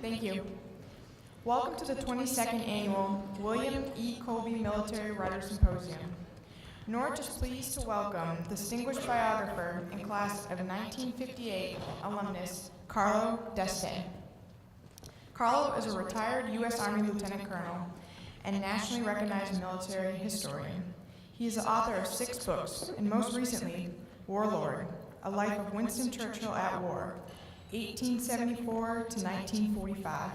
Thank you. Welcome to the 22nd Annual William E. Colby Military Writer Symposium. Norwich is pleased to welcome distinguished biographer and class of 1958 alumnus Carlo D'Este. Carlo is a retired U.S. Army Lieutenant Colonel and nationally recognized military historian. He is the author of 6 books, and most recently, Warlord, A Life of Winston Churchill at War, 1874 to 1945.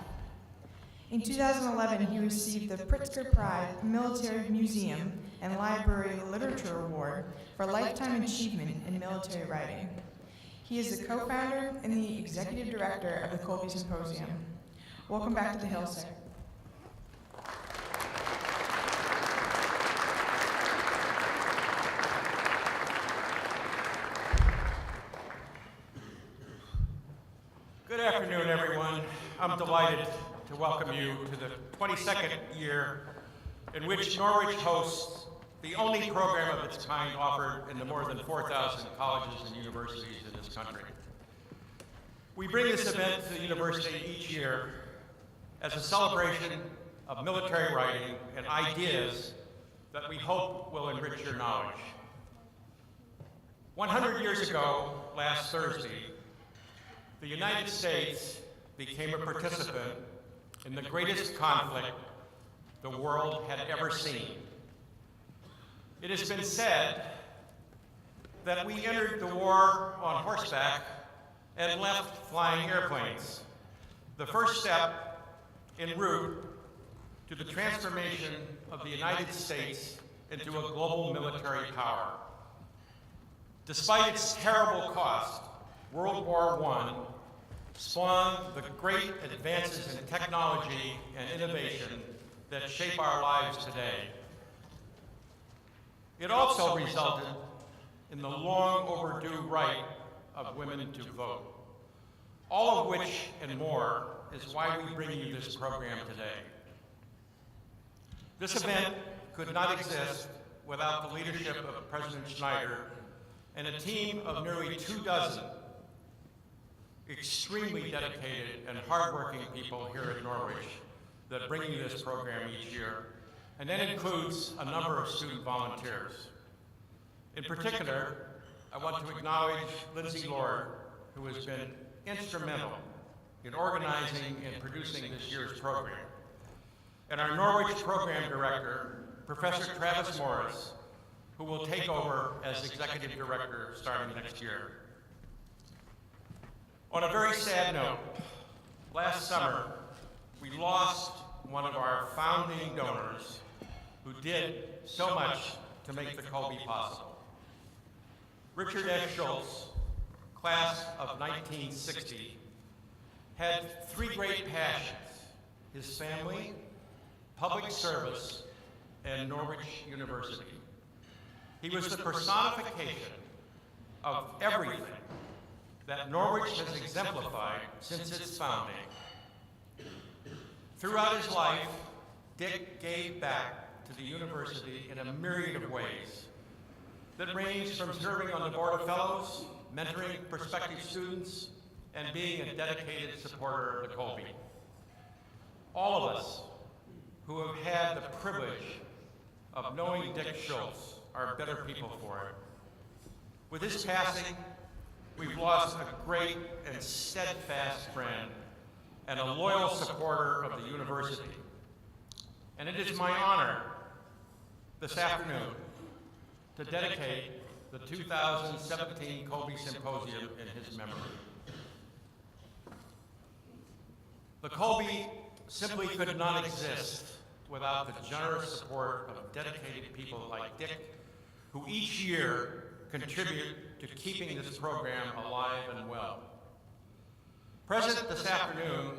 In 2011, he received the Pritzker Prize Military Museum and Library Literature Award for Lifetime Achievement in Military Writing. He is the co-founder and the executive director of the Colby Symposium. Welcome back to the Hill, sir. Good afternoon, everyone. I'm delighted to welcome you to the 22nd year in which Norwich hosts the only program of its kind offered in the more than 4,000 colleges and universities in this country. We bring this event to the university each year as a celebration of military writing and ideas that we hope will enrich your knowledge. 100 years ago, last Thursday, the United States became a participant in the greatest conflict the world had ever seen. It has been said that we entered the war on horseback and left flying airplanes, the first step en route to the transformation of the United States into a global military power. Despite its terrible cost, World War I spawned the great advances in technology and innovation that shape our lives today. It also resulted in the long overdue right of women to vote. All of which and more is why we bring you this program today. This event could not exist without the leadership of President Schneider and a team of nearly 24 extremely dedicated and hardworking people here at Norwich that bring you this program each year, and that includes a number of student volunteers. In particular, I want to acknowledge Lindsay Lord, who has been instrumental in organizing and producing this year's program, and our Norwich Program Director, Professor Travis Morris, who will take over as Executive Director starting next year. On a very sad note, last summer, we lost one of our founding donors who did so much to make the Colby possible. Richard F. Schultz, class of 1960, had 3 great passions: his family, public service, and Norwich University. He was the personification of everything that Norwich has exemplified since its founding. Throughout his life, Dick gave back to the university in a myriad of ways that ranged from serving on the Board of Fellows, mentoring prospective students, and being a dedicated supporter of the Colby. All of us who have had the privilege of knowing Dick Schultz are better people for it. With his passing, we've lost a great and steadfast friend and a loyal supporter of the university. And it is my honor this afternoon to dedicate the 2017 Colby Symposium in his memory. The Colby simply could not exist without the generous support of dedicated people like Dick, who each year contribute to keeping this program alive and well. Present this afternoon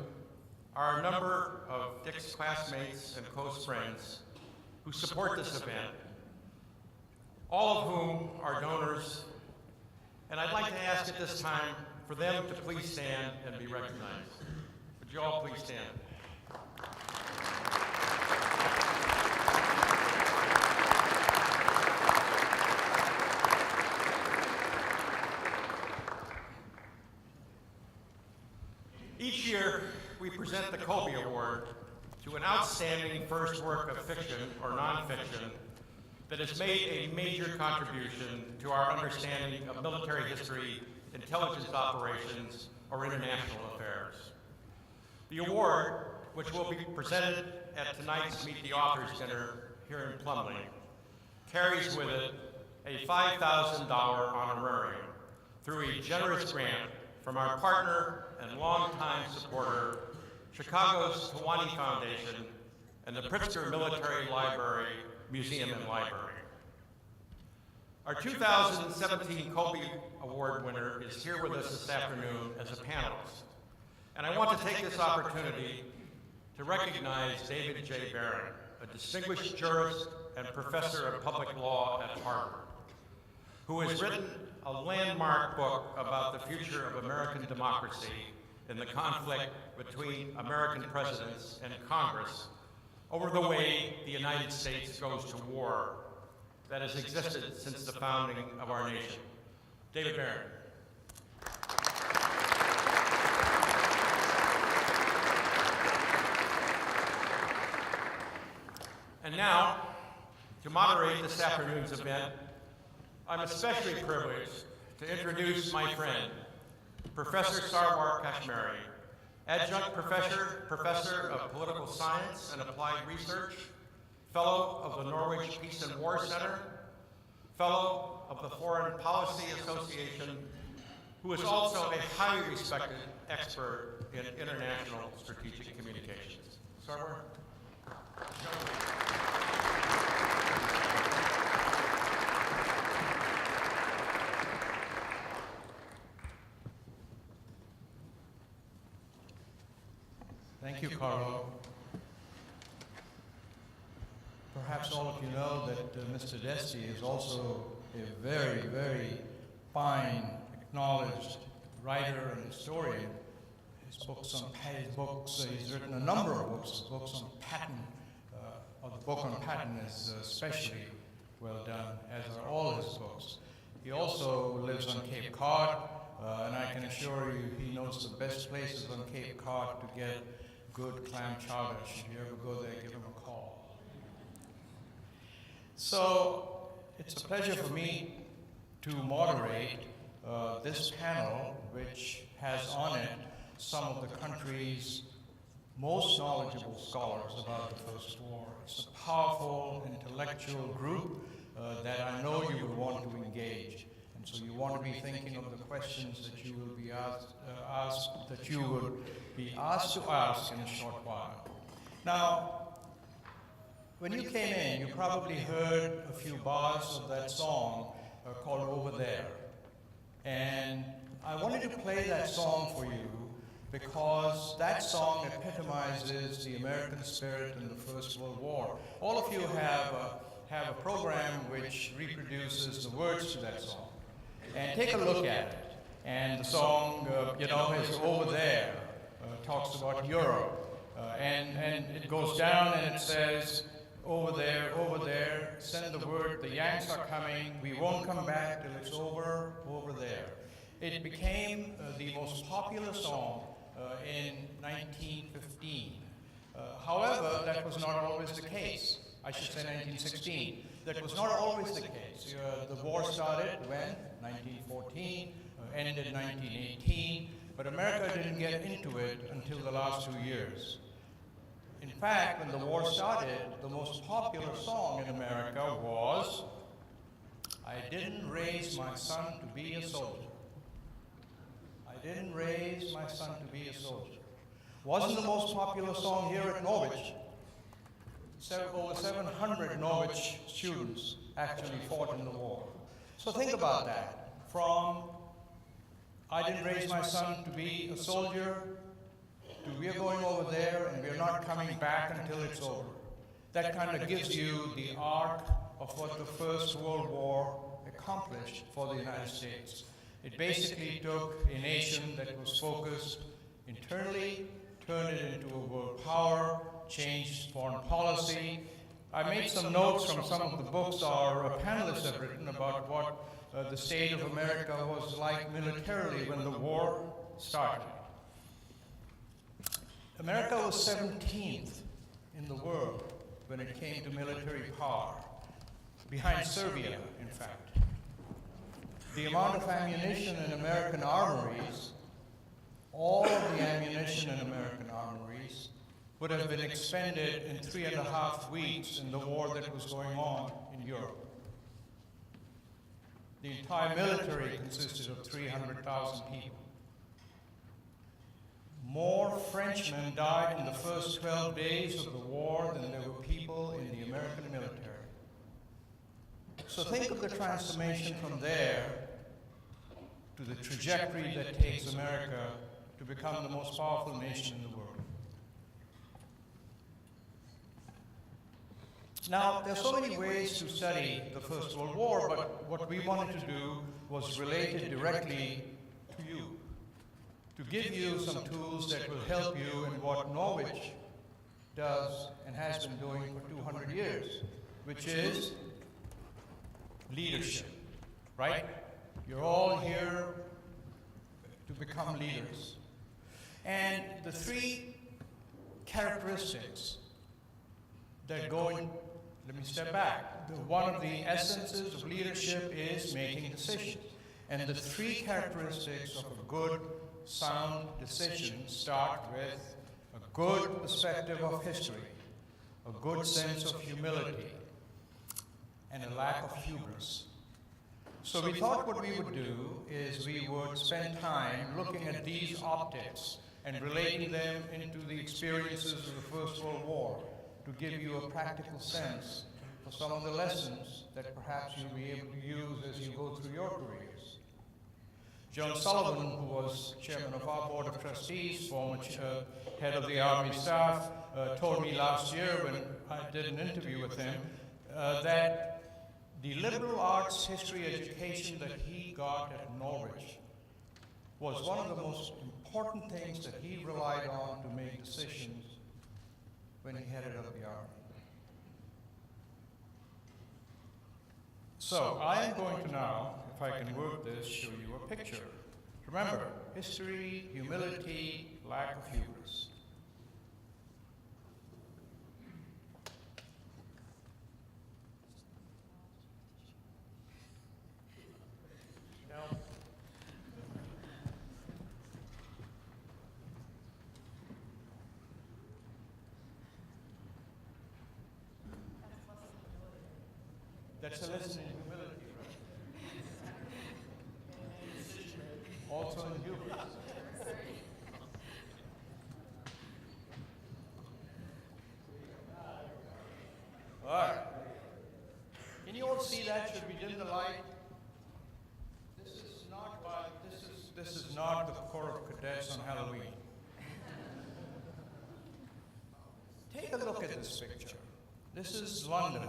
are a number of Dick's classmates and close friends who support this event, all of whom are donors, and I'd like to ask at this time for them to please stand and be recognized. Would you all please stand? Each year, we present Colby Award to an outstanding first work of fiction or nonfiction that has made a major contribution to our understanding of military history, intelligence operations, or international affairs. The award, which will be presented at tonight's Meet the Authors dinner here in Plumlee, carries with it a $5,000 honorarium through a generous grant from our partner and longtime supporter, Chicago's Tawani Foundation and the Pritzker Military Library, Museum and Library. Our 2017 Colby Award winner is here with us this afternoon as a panelist. And I want to take this opportunity to recognize David J. Barron, a distinguished jurist and professor of public law at Harvard, who has written a landmark book about the future of American democracy in the conflict between American presidents and Congress over the way the United States goes to war that has existed since the founding of our nation. David Barron. And now, to moderate this afternoon's event, I'm especially privileged to introduce my friend, Professor Sarwar Kashmari, Adjunct Professor of Political Science and Applied Research, Fellow of the Norwich Peace and War Center, Fellow of the Foreign Policy Association, who is also a highly respected expert in international strategic communications. Sarwar? Thank you, Carlo. Perhaps all of you know that Mr. Desti is also a very, very fine, acknowledged writer and historian. He's written a number of books. The books on Patton, or the book on Patton is especially well done, as are all his books. He also lives on Cape Cod, and I can assure you he knows the best places on Cape Cod to get good clam chowder. Should you ever go there, give him a call. So it's a pleasure for me to moderate this panel, which has on it some of the country's most knowledgeable scholars about the First War. It's a powerful intellectual group that I know you would want to engage. And so you want to be thinking of the questions that you will be asked to ask in a short while. Now, when you came in, you probably heard a few bars of that song called Over There. And I wanted to play that song for you because that song epitomizes the American spirit in the First World War. All of you have a program which reproduces the words to that song. And take a look at it. And the song, is Over There, talks about Europe. And it goes down and it says, over there, send the word, the Yanks are coming, we won't come back till it's over there. It became the most popular song in 1915. However, that was not always the case. I should say 1916. That was not always the case. The war started when? 1914, ended 1918, but America didn't get into it until the last 2 years. In fact, when the war started, the most popular song in America was, I didn't raise my son to be a soldier. I didn't raise my son to be a soldier. Wasn't the most popular song here at Norwich. Over 700 Norwich students actually fought in the war. So think about that. From I didn't raise my son to be a soldier, to we're going over there and we're not coming back until it's over. That kind of gives you the arc of what the First World War accomplished for the United States. It basically took a nation that was focused internally, turned it into a world power, changed foreign policy. I made some notes from some of the books our panelists have written about what the state of America was like militarily when the war started. America was 17th in the world when it came to military power, behind Serbia, in fact. The amount of ammunition in American armories, all of the ammunition in American armories, would have been expended in 3.5 weeks in the war that was going on in Europe. The entire military consisted of 300,000 people. More Frenchmen died in the first 12 days of the war than there were people in the American military. So think of the transformation from there to the trajectory that takes America to become the most powerful nation in the world. Now, there are so many ways to study the First World War, but what we wanted to do was relate it directly to you, to give you some tools that will help you in what Norwich does and has been doing for 200 years, which is leadership, right? You're all here to become leaders. And the three characteristics that go in, let me step back. One of the essences of leadership is making decisions. And the three characteristics of a good, sound decision start with a good perspective of history, a good sense of humility, and a lack of hubris. So we thought what we would do is we would spend time looking at these optics and relating them into the experiences of the First World War to give you a practical sense for some of the lessons that perhaps you'll be able to use as you go through your careers. John Sullivan, who was chairman of our board of trustees, former head of the Army staff, told me last year when I did an interview with him that the liberal arts history education that he got at Norwich was one of the most important things that he relied on to make decisions when he headed up the Army. So I am going to now, if I can work this, show you a picture. Remember, history, humility, lack of hubris. Now, that's a lesson in humility, right? Also in hubris. All right. Can you all see that? Should we dim the light? This is not the Corps of Cadets on Halloween. Take a look at this picture. This is London,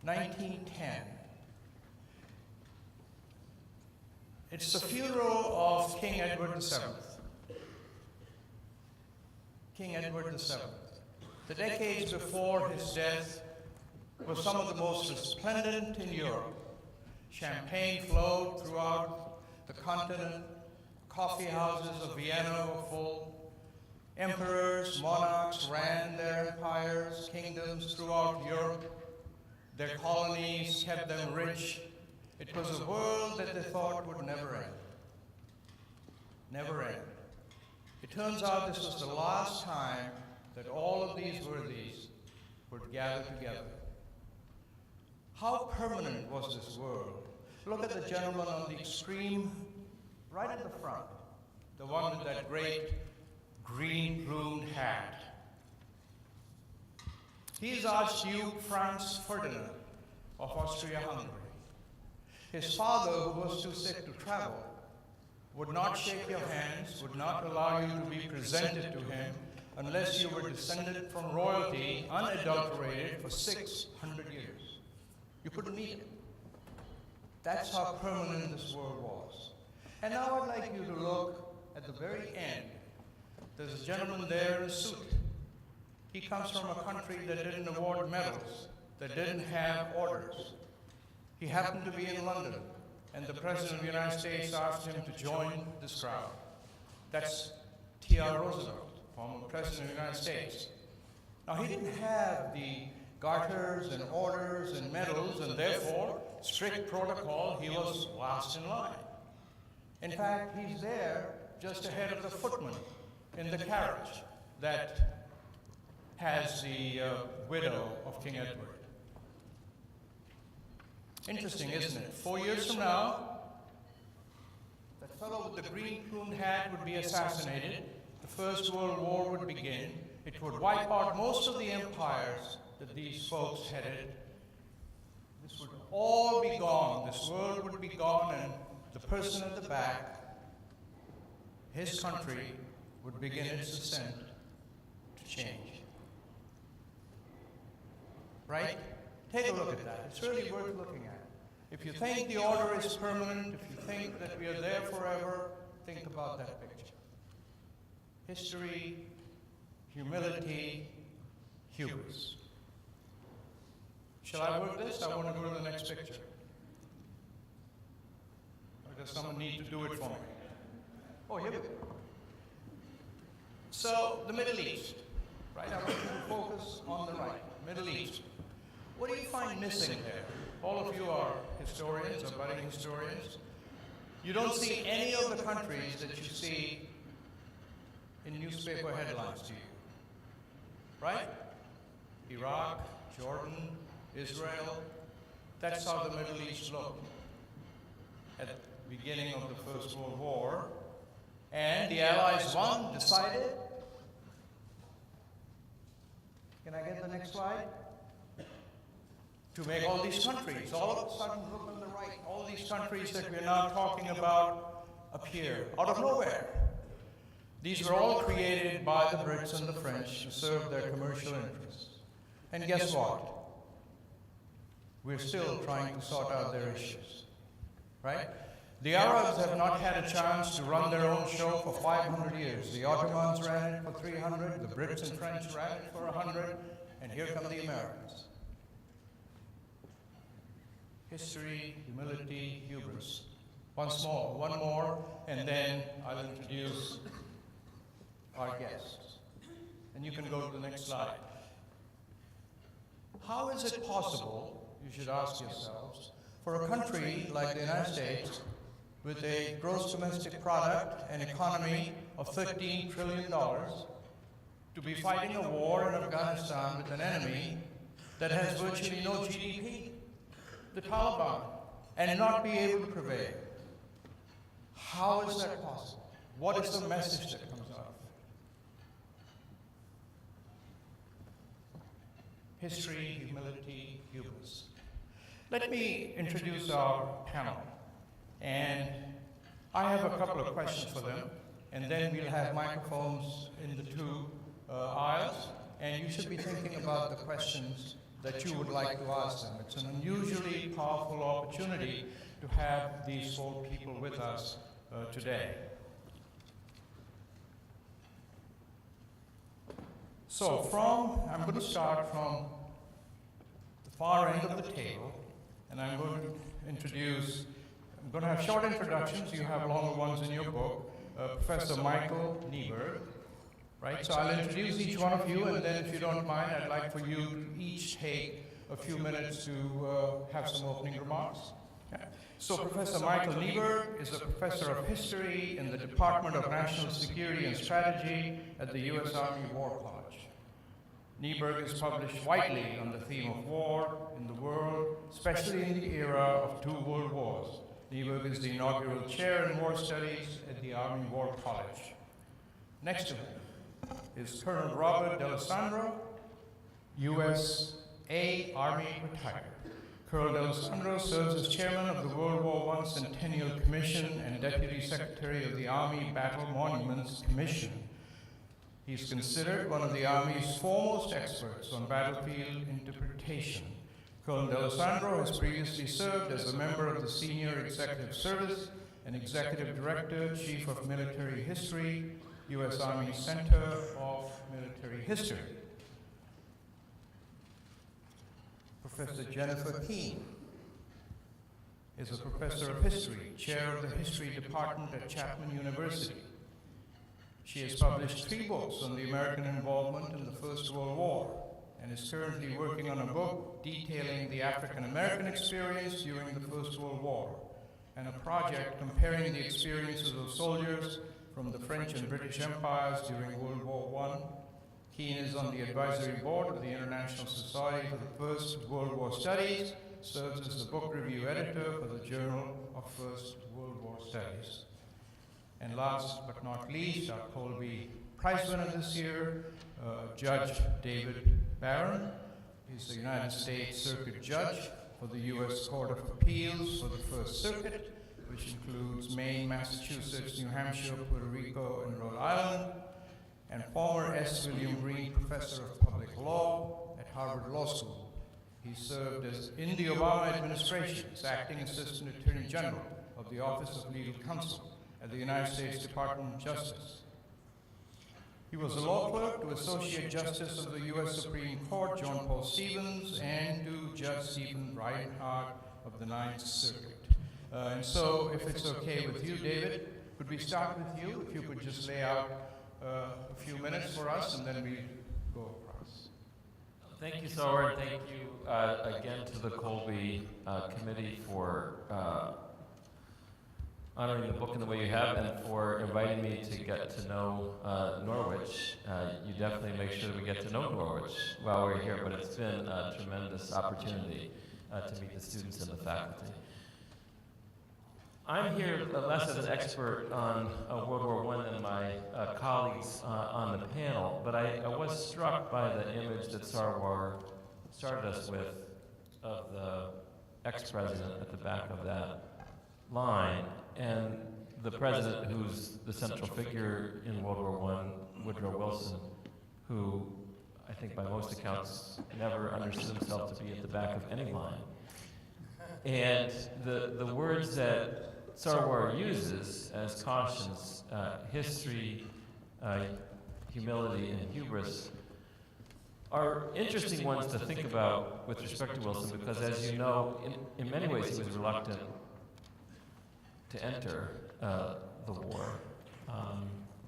1910. It's the funeral of King Edward VII. King Edward VII. The decades before his death were some of the most resplendent in Europe. Champagne flowed throughout the continent. Coffee houses of Vienna were full. Emperors, monarchs ran their empires, kingdoms throughout Europe. Their colonies kept them rich. It was a world that they thought would never end. Never end. It turns out this was the last time that all of these worthies would gather together. How permanent was this world? Look at the gentleman on the extreme, right at the front, the one with that great green-plumed hat. He is Archduke Franz Ferdinand of Austria-Hungary. His father, who was too sick to travel, would not shake your hands, would not allow you to be presented to him unless you were descended from royalty, unadulterated, for 600 years. You couldn't meet him. That's how permanent this world was. And now I'd like you to look at the very end. There's a gentleman there in a suit. He comes from a country that didn't award medals, that didn't have orders. He happened to be in London, and the President of the United States asked him to join this crowd. That's T.R. Roosevelt, former President of the United States. Now, he didn't have the garters and orders and medals, and therefore, strict protocol, he was last in line. In fact, he's there just ahead of the footman in the carriage that has the widow of King Edward. Interesting, isn't it? 4 years from now, that fellow with the green plumed hat would be assassinated. The First World War would begin. It would wipe out most of the empires that these folks headed. This would all be gone. This world would be gone, and the person at the back, his country, would begin its ascent to change. Right? Take a look at that. It's really worth looking at. If you think the order is permanent, if you think that we are there forever, think about that picture. History, humility, hubris. Shall I work this? I want to go to the next picture. Or does someone need to do it for me? Oh, here we go. So, the Middle East, right? I want you to focus on the right. Middle East. What do you find missing there? All of you are historians or budding historians. You don't see any of the countries that you see in newspaper headlines, do you? Right? Iraq, Jordan, Israel. That's how the Middle East looked at the beginning of the First World War. And the Allies won, decided. Can I get the next slide? To make all these countries, all of a sudden, look on the right, all these countries that we're now talking about appear out of nowhere. These were all created by the Brits and the French to serve their commercial interests. And guess what? We're still trying to sort out their issues, right? The Arabs have not had a chance to run their own show for 500 years. The Ottomans ran it for 300, the Brits and French ran it for 100, and here come the Americans. History, humility, hubris. One more, and then I'll introduce our guests. And you can go to the next slide. How is it possible, you should ask yourselves, for a country like the United States with a gross domestic product and economy of $13 trillion to be fighting a war in Afghanistan with an enemy that has virtually no GDP, the Taliban, and not be able to prevail? How is that possible? What is the message that comes out of it? History, humility, hubris. Let me introduce our panel. And I have a couple of questions for them, and then we'll have microphones in the two aisles, and you should be thinking about the questions that you would like to ask them. It's an unusually powerful opportunity to have these four people with us today. So I'm going to start from the far end of the table, and I'm going to have short introductions. You have longer ones in your book. Professor Michael Nieberg, right? So I'll introduce each one of you, and then if you don't mind, I'd like for you to each take a few minutes to have some opening remarks. Okay. So Professor Michael Nieberg is a professor of history in the Department of National Security and Strategy at the U.S. Army War College. Nieberg has published widely on the theme of war in the world, especially in the era of two world wars. Nieberg is the inaugural chair in war studies at the Army War College. Next to him is Colonel Robert D'Alessandro, USA Army retired. Colonel D'Alessandro serves as chairman of the World War I Centennial Commission and Deputy Secretary of the Army Battle Monuments Commission. He's considered one of the Army's foremost experts on battlefield interpretation. Colonel D'Alessandro has previously served as a member of the Senior Executive Service and Executive Director, Chief of Military History, U.S. Army Center of Military History. Professor Jennifer Keene is a professor of history, chair of the History Department at Chapman University. She has published 3 books on the American involvement in the First World War and is currently working on a book detailing the African American experience during the First World War and a project comparing the experiences of soldiers from the French and British empires during World War I. Keene is on the advisory board of the International Society for the First World War Studies, serves as the book review editor for the Journal of First World War Studies. And last but not least, our Colby Prize winner this year, Judge David Barron. He's the United States Circuit Judge for the U.S. Court of Appeals for the First Circuit, which includes Maine, Massachusetts, New Hampshire, Puerto Rico, and Rhode Island, and former S. William Green Professor of Public Law at Harvard Law School. He served as in the Obama administration as Acting Assistant Attorney General of the Office of Legal Counsel at the United States Department of Justice. He was a law clerk to Associate Justice of the U.S. Supreme Court John Paul Stevens and to Judge Stephen Reinhardt of the Ninth Circuit. And so, if it's okay with you, David, could we start with you? If you could just lay out a few minutes for us, and then we go across. Thank you, Sarwar, and thank you again to the Colby Committee for honoring the book in the way you have and for inviting me to get to know Norwich. You definitely make sure that we get to know Norwich while we're here, but it's been a tremendous opportunity to meet the students and the faculty. I'm here less as an expert on World War I than my colleagues on the panel, but I was struck by the image that Sarwar started us with of the ex-president at the back of that line, and the president who's the central figure in World War I, Woodrow Wilson, who I think by most accounts never understood himself to be at the back of any line. And the words that Sarwar uses as cautions, history, humility, and hubris, are interesting ones to think about with respect to Wilson, because as you know, in many ways he was reluctant to enter the war.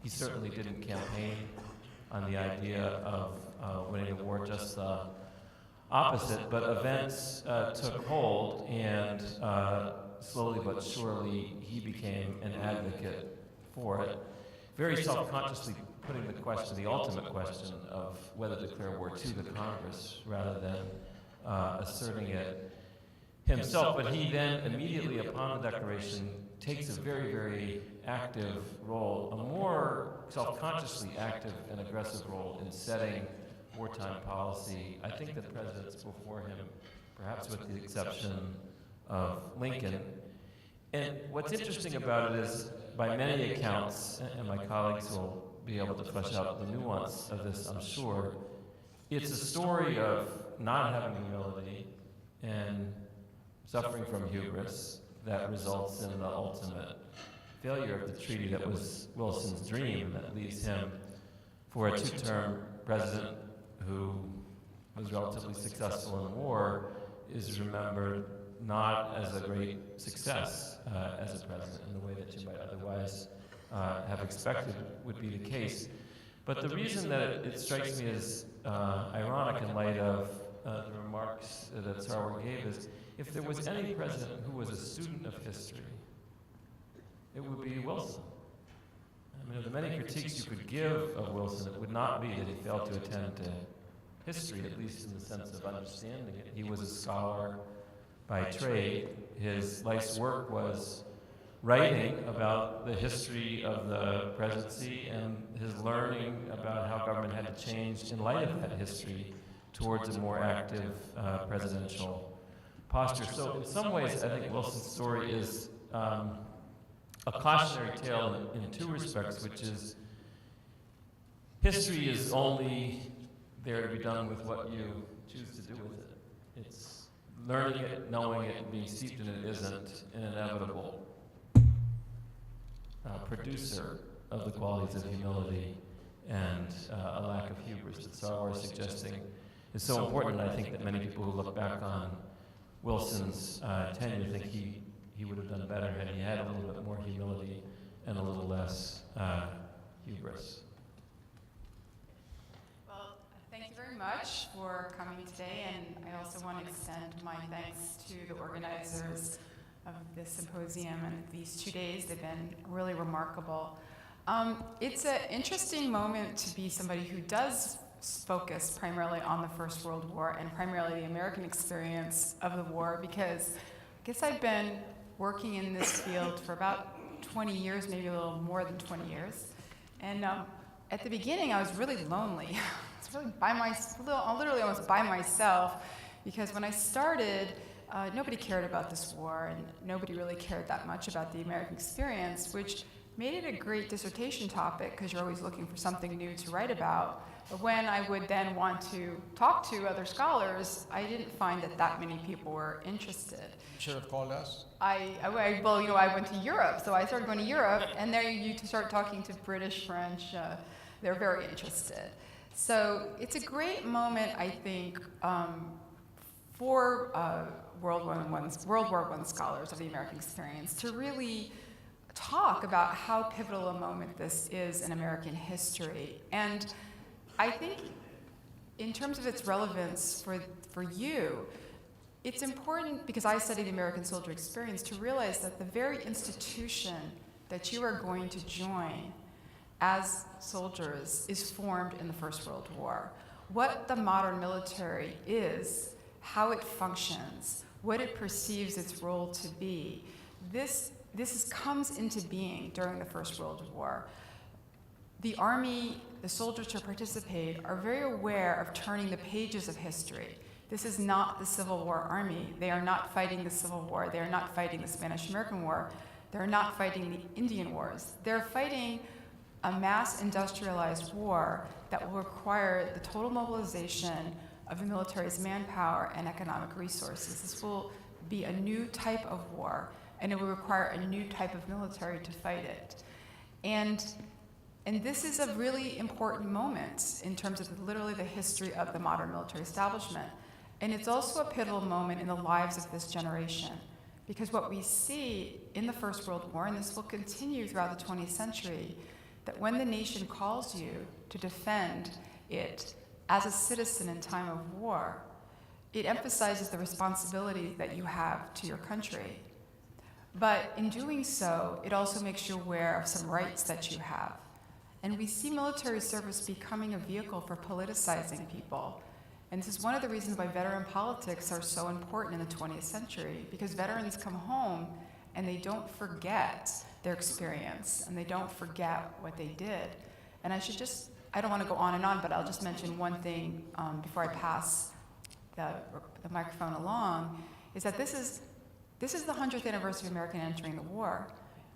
He certainly didn't campaign on the idea of winning the war, just the opposite, but events took hold, and slowly but surely he became an advocate for it, very self-consciously putting the question, the ultimate question of whether to declare war to the Congress rather than asserting it himself. But he then immediately upon the declaration takes a very, very active role, a more self-consciously active and aggressive role in setting wartime policy. I think the presidents before him, perhaps with the exception of Lincoln. And what's interesting about it is, by many accounts, and my colleagues will be able to flesh out the nuance of this, I'm sure, it's a story of not having humility and suffering from hubris that results in the ultimate failure of the treaty that was Wilson's dream, that leaves him for a 2-term president who was relatively successful in war, is remembered not as a great success as a president in the way that you might otherwise have expected would be the case. But the reason that it strikes me as ironic in light of the remarks that Sarwar gave is, if there was any president who was a student of history, it would be Wilson. I mean, of the many critiques you could give of Wilson, it would not be that he failed to attend to history, at least in the sense of understanding it. He was a scholar by trade. His life's work was writing about the history of the presidency and his learning about how government had to change in light of that history towards a more active presidential posture. So in some ways, I think Wilson's story is a cautionary tale in 2 respects, which is history is only there to be done with what you choose to do with it. It's learning it, knowing it, and being steeped in it isn't an inevitable producer of the qualities of humility and a lack of hubris that Sarwar is suggesting is so important. And I think that many people who look back on Wilson's tenure think he would have done better had he had a little bit more humility and a little less hubris. Well, thank you very much for coming today, and I also want to extend my thanks to the organizers of this symposium and these 2 days. They've been really remarkable. It's an interesting moment to be somebody who does focus primarily on the First World War and primarily the American experience of the war, because I guess I've been working in this field for about 20 years, maybe a little more than 20 years. And at the beginning, I was really lonely. I was really literally almost by myself, because when I started, nobody cared about this war, and nobody really cared that much about the American experience, which made it a great dissertation topic, because you're always looking for something new to write about. But when I would then want to talk to other scholars, I didn't find that many people were interested. You should have called us. Well, you know, I went to Europe, so I started going to Europe, and there you start talking to British, French, they're very interested. So it's a great moment, I think, for World War I scholars of the American experience to really talk about how pivotal a moment this is in American history. And I think in terms of its relevance for you, it's important, because I study the American soldier experience, to realize that the very institution that you are going to join as soldiers is formed in the First World War. What the modern military is, how it functions, what it perceives its role to be, this comes into being during the First World War. The Army, the soldiers who participate, are very aware of turning the pages of history. This is not the Civil War Army. They are not fighting the Civil War. They are not fighting the Spanish-American War. They're not fighting the Indian Wars. They're fighting a mass industrialized war that will require the total mobilization of the military's manpower and economic resources. This will be a new type of war, and it will require a new type of military to fight it. And this is a really important moment in terms of literally the history of the modern military establishment. And it's also a pivotal moment in the lives of this generation, because what we see in the First World War, and this will continue throughout the 20th century, that when the nation calls you to defend it as a citizen in time of war, it emphasizes the responsibility that you have to your country. But in doing so, it also makes you aware of some rights that you have. And we see military service becoming a vehicle for politicizing people. And this is one of the reasons why veteran politics are so important in the 20th century, because veterans come home and they don't forget their experience, and they don't forget what they did. And I don't want to go on and on, but I'll just mention one thing before I pass the microphone along, is that this is the 100th anniversary of American entering the war.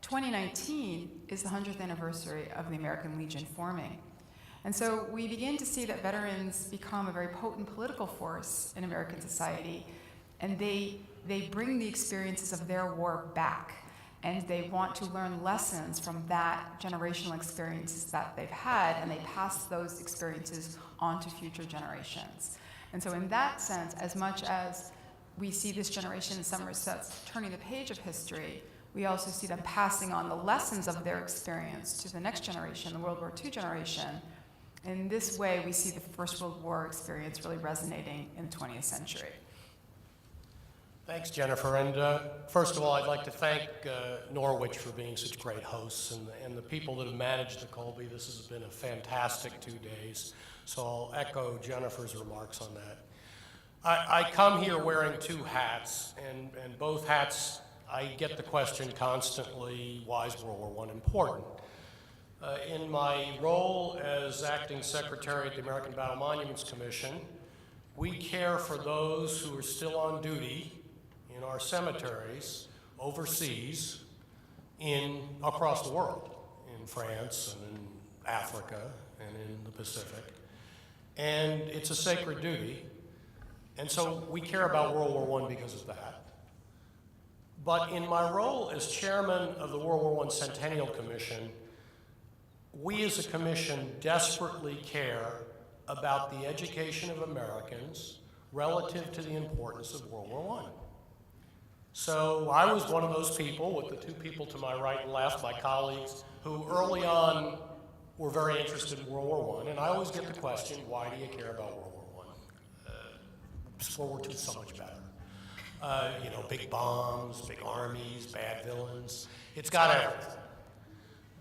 2019 is the 100th anniversary of the American Legion forming. And so we begin to see that veterans become a very potent political force in American society, and they bring the experiences of their war back, and they want to learn lessons from that generational experiences that they've had, and they pass those experiences on to future generations. And so in that sense, as much as we see this generation in some respects turning the page of history, we also see them passing on the lessons of their experience to the next generation, the World War II generation. In this way, we see the First World War experience really resonating in the 20th century. Thanks, Jennifer. And first of all, I'd like to thank Norwich for being such great hosts, and the people that have managed the Colby. This has been a fantastic 2 days. So I'll echo Jennifer's remarks on that. I come here wearing two hats, and both hats, I get the question constantly, why is World War I important? In my role as acting secretary at the American Battle Monuments Commission, we care for those who are still on duty in our cemeteries overseas across the world, in France and in Africa and in the Pacific. And it's a sacred duty. And so we care about World War I because of that. But in my role as chairman of the World War I Centennial Commission, we as a commission desperately care about the education of Americans relative to the importance of World War I. So I was one of those people, with the two people to my right and left, my colleagues, who early on were very interested in World War I, and I always get the question, why do you care about World War I? World War II is so much better. You know, big bombs, big armies, bad villains. It's got everything.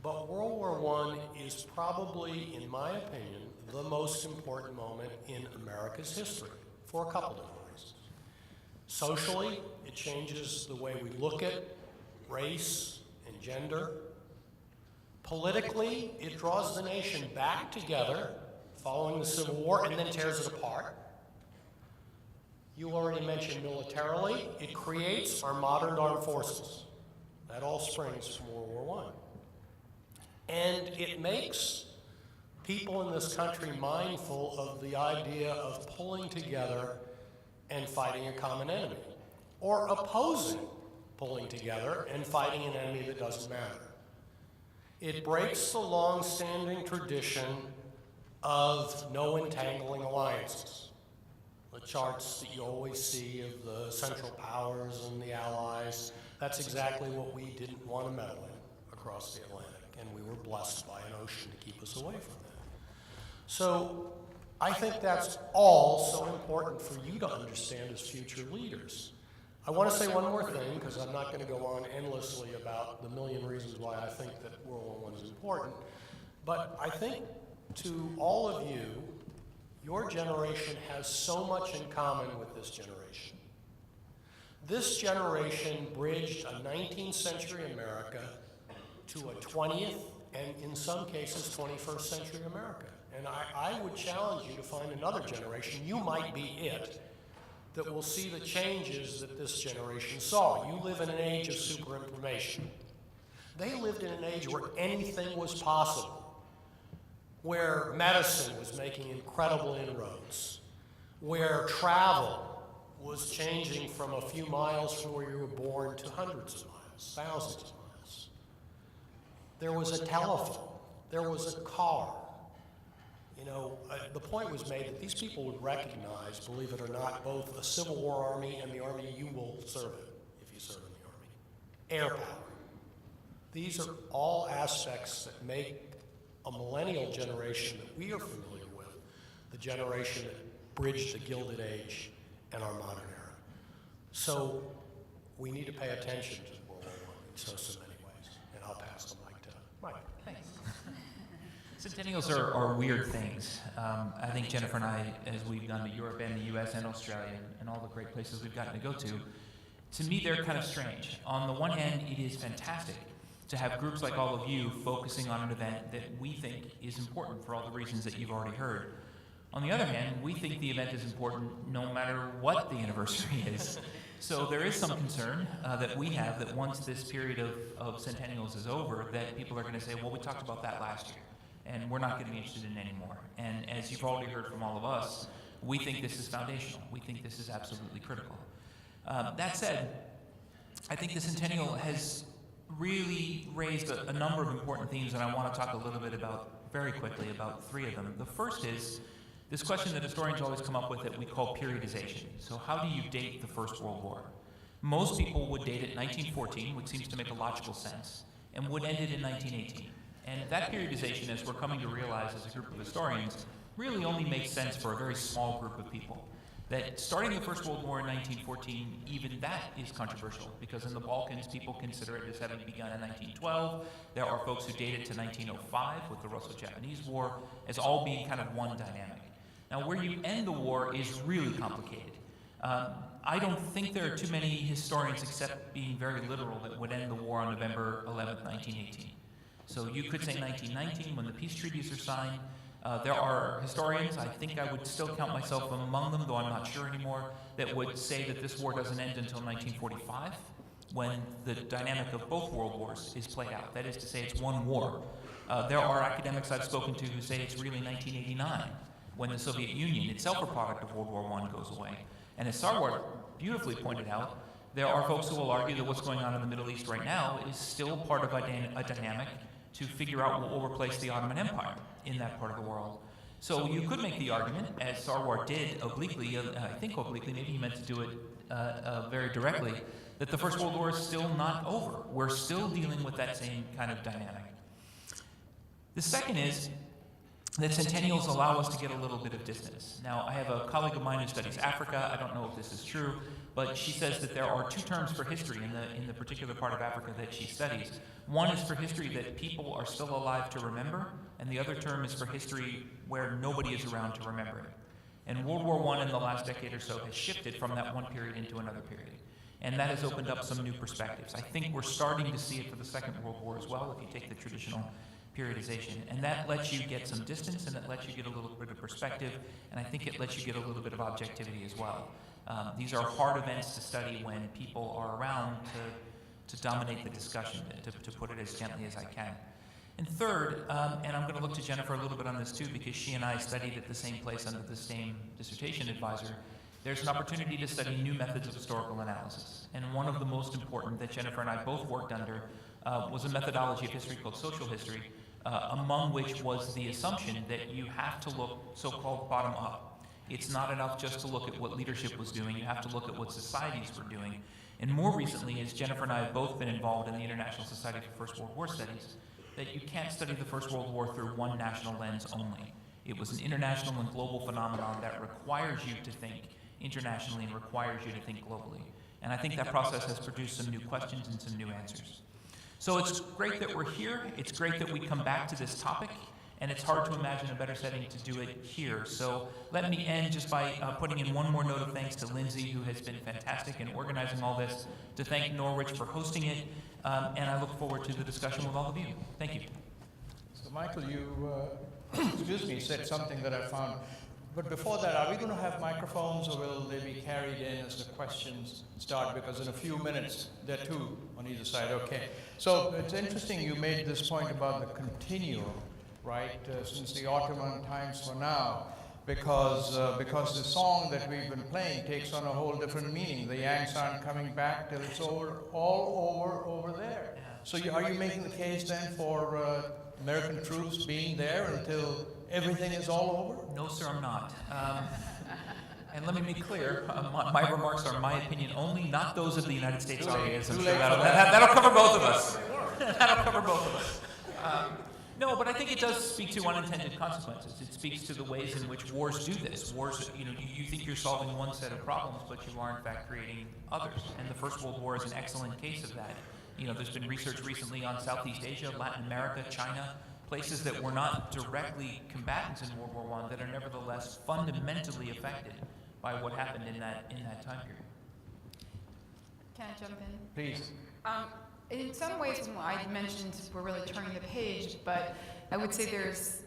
But World War I is probably, in my opinion, the most important moment in America's history for a couple different reasons. Socially, it changes the way we look at race and gender. Politically, it draws the nation back together following the Civil War and then tears it apart. You already mentioned militarily, it creates our modern armed forces. That all springs from World War I. And it makes people in this country mindful of the idea of pulling together and fighting a common enemy, or opposing pulling together and fighting an enemy that doesn't matter. It breaks the long-standing tradition of no entangling alliances. The charts that you always see of the Central Powers and the Allies, that's exactly what we didn't want to meddle in across the Atlantic, and we were blessed by an ocean to keep us away from that. So I think that's all so important for you to understand as future leaders. I want to say one more thing, because I'm not going to go on endlessly about the million reasons why I think that World War I is important, but I think to all of you, your generation has so much in common with this generation. This generation bridged a 19th century America to a 20th and in some cases 21st century America. And I would challenge you to find another generation, you might be it, that will see the changes that this generation saw. You live in an age of super information. They lived in an age where anything was possible, where medicine was making incredible inroads, where travel was changing from a few miles from where you were born to hundreds of miles, thousands of miles. There was a telephone, there was a car. You know, the point was made that these people would recognize, believe it or not, both a Civil War army and the army you will serve in, if you serve in the army. Air power. These are all aspects that make a millennial generation that we are familiar with, the generation that bridged the Gilded Age and our modern era. So we need to pay attention to World War I in so many ways. And I'll pass the mic to Mike. Thanks. Centennials are weird things. I think Jennifer and I, as we've gone to Europe and the US and Australia and all the great places we've gotten to go to me they're kind of strange. On the one hand, it is fantastic to have groups like all of you focusing on an event that we think is important for all the reasons that you've already heard. On the other hand, we think the event is important no matter what the anniversary is. So there is some concern that we have that once this period of centennials is over, that people are going to say, well, we talked about that last year, and we're not going to be interested in it anymore. And as you've already heard from all of us, we think this is foundational. We think this is absolutely critical. That said, I think the centennial has really raised a number of important themes, and I want to talk a little bit about, very quickly, about three of them. The first is this question that historians always come up with that we call periodization. So how do you date the First World War? Most people would date it 1914, which seems to make a logical sense, and would end it in 1918. And that periodization, as we're coming to realize as a group of historians, really only makes sense for a very small group of people. That starting the First World War in 1914, even that is controversial, because in the Balkans, people consider it as having begun in 1912. There are folks who date it to 1905 with the Russo-Japanese War as all being kind of one dynamic. Now, where you end the war is really complicated. I don't think there are too many historians, except being very literal, that would end the war on November 11th, 1918. So you could say 1919 when the peace treaties are signed. There are historians, I think I would still count myself among them, though I'm not sure anymore, that would say that this war doesn't end until 1945, when the dynamic of both world wars is played out. That is to say, it's one war. There are academics I've spoken to who say it's really 1989, when the Soviet Union, itself a product of World War I, goes away. And as Sarwar beautifully pointed out, there are folks who will argue that what's going on in the Middle East right now is still part of a dynamic to figure out what will replace the Ottoman Empire in that part of the world. So you could make the argument, as Sarwar did obliquely, I think obliquely, maybe he meant to do it very directly, that the First World War is still not over. We're still dealing with that same kind of dynamic. The second is that centennials allow us to get a little bit of distance. Now, I have a colleague of mine who studies Africa. I don't know if this is true, but she says that there are two terms for history in the particular part of Africa that she studies. One is for history that people are still alive to remember, and the other term is for history where nobody is around to remember it. And World War I in the last decade or so has shifted from that one period into another period. And that has opened up some new perspectives. I think we're starting to see it for the Second World War as well, if you take the traditional periodization. And that lets you get some distance, and it lets you get a little bit of perspective, and I think it lets you get a little bit of objectivity as well. These are hard events to study when people are around to dominate the discussion, to put it as gently as I can. And third, and I'm going to look to Jennifer a little bit on this too, because she and I studied at the same place under the same dissertation advisor, there's an opportunity to study new methods of historical analysis. And one of the most important that Jennifer and I both worked under was a methodology of history called social history, among which was the assumption that you have to look so-called bottom up. It's not enough just to look at what leadership was doing, you have to look at what societies were doing. And more recently, as Jennifer and I have both been involved in the International Society for First World War Studies, that you can't study the First World War through one national lens only. It was an international and global phenomenon that requires you to think internationally and requires you to think globally. And I think that process has produced some new questions and some new answers. So it's great that we're here. It's great that we come back to this topic. And it's hard to imagine a better setting to do it here. So let me end just by putting in one more note of thanks to Lindsay, who has been fantastic in organizing all this, to thank Norwich for hosting it, and I look forward to the discussion with all of you. Thank you. So Michael, you, excuse me, said something that I found. But before that, are we going to have microphones, or will they be carried in as the questions start? Because in a few minutes, there are two on either side. Okay. So it's interesting you made this point about the continuum, right, since the Ottoman times for now, because the song that we've been playing takes on a whole different meaning. The Yanks aren't coming back till it's all over there. So are you making the case then for American troops being there until everything is all over? No, sir, I'm not. And let me be clear, my remarks are my opinion only, not those of the United States Army, as I'm sure that'll cover both of us. That'll cover both of us. No, but I think it does speak to unintended consequences. It speaks to the ways in which wars do this. Wars, you think you're solving one set of problems, but you are in fact creating others. And the First World War is an excellent case of that. There's been research recently on Southeast Asia, Latin America, China, places that were not directly combatants in World War I that are nevertheless fundamentally affected by what happened in that time period. Can I jump in? Please. In some ways, when I mentioned we're really turning the page, but I would say there's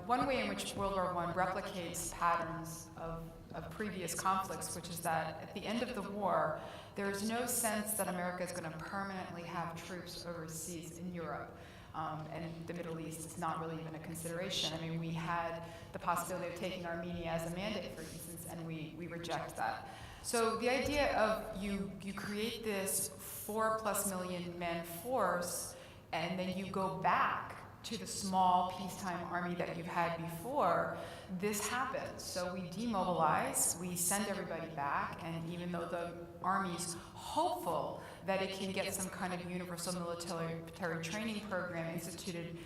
one way in which World War I replicates patterns of previous conflicts, which is that at the end of the war, there's no sense that America is going to permanently have troops overseas in Europe. And the Middle East is not really even a consideration. I mean, we had the possibility of taking Armenia as a mandate, for instance, and we reject that. So the idea of you create this 4+ million man force, and then you go back to the small peacetime army that you've had before, this happens. So we demobilize, we send everybody back, and even though the army's hopeful that it can get some kind of universal military training program instituted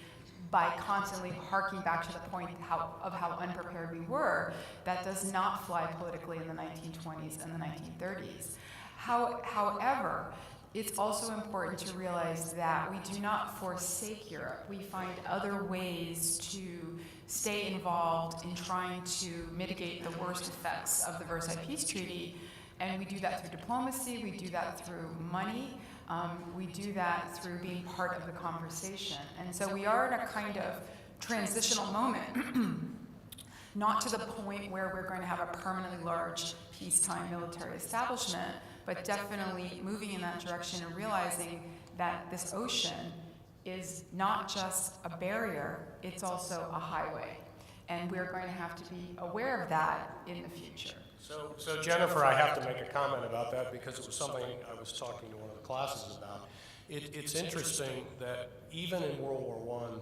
by constantly harking back to the point of how unprepared we were, that does not fly politically in the 1920s and the 1930s. However, it's also important to realize that we do not forsake Europe. We find other ways to stay involved in trying to mitigate the worst effects of the Versailles Peace Treaty, and we do that through diplomacy, we do that through money, we do that through being part of the conversation. And so we are in a kind of transitional moment, not to the point where we're going to have a permanently large peacetime military establishment, but definitely moving in that direction and realizing that this ocean is not just a barrier, it's also a highway. And we're going to have to be aware of that in the future. So Jennifer, I have to make a comment about that because it was something I was talking to one of the classes about. It's interesting that even in World War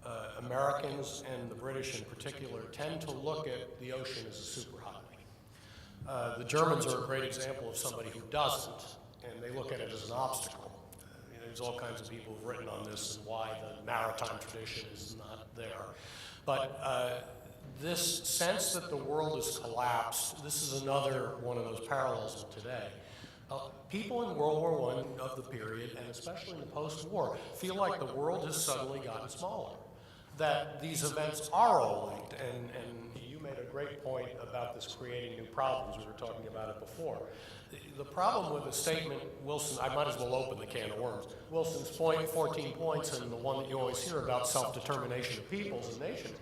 I, Americans and the British in particular tend to look at the ocean as a superhighway. The Germans are a great example of somebody who doesn't, and they look at it as an obstacle. There's all kinds of people who've written on this and why the maritime tradition is not there. But this sense that the world has collapsed, this is another one of those parallels of today. People in World War I of the period, and especially in the post-war, feel like the world has suddenly gotten smaller, that these events are all linked, and you made a great point about this creating new problems. We were talking about it before. The problem with the statement, Wilson, I might as well open the can of worms. Wilson's point, 14 points, and the one that you always hear about self-determination of peoples and nations.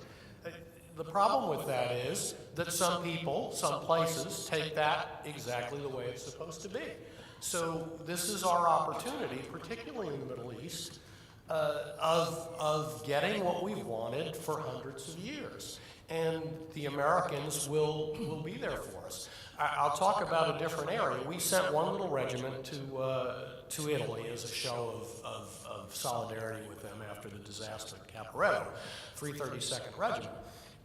The problem with that is that some people, some places, take that exactly the way it's supposed to be. So this is our opportunity, particularly in the Middle East, of getting what we've wanted for hundreds of years. And the Americans will be there for us. I'll talk about a different area. We sent one little regiment to Italy as a show of solidarity with them after the disaster at Caporetto, 332nd Regiment.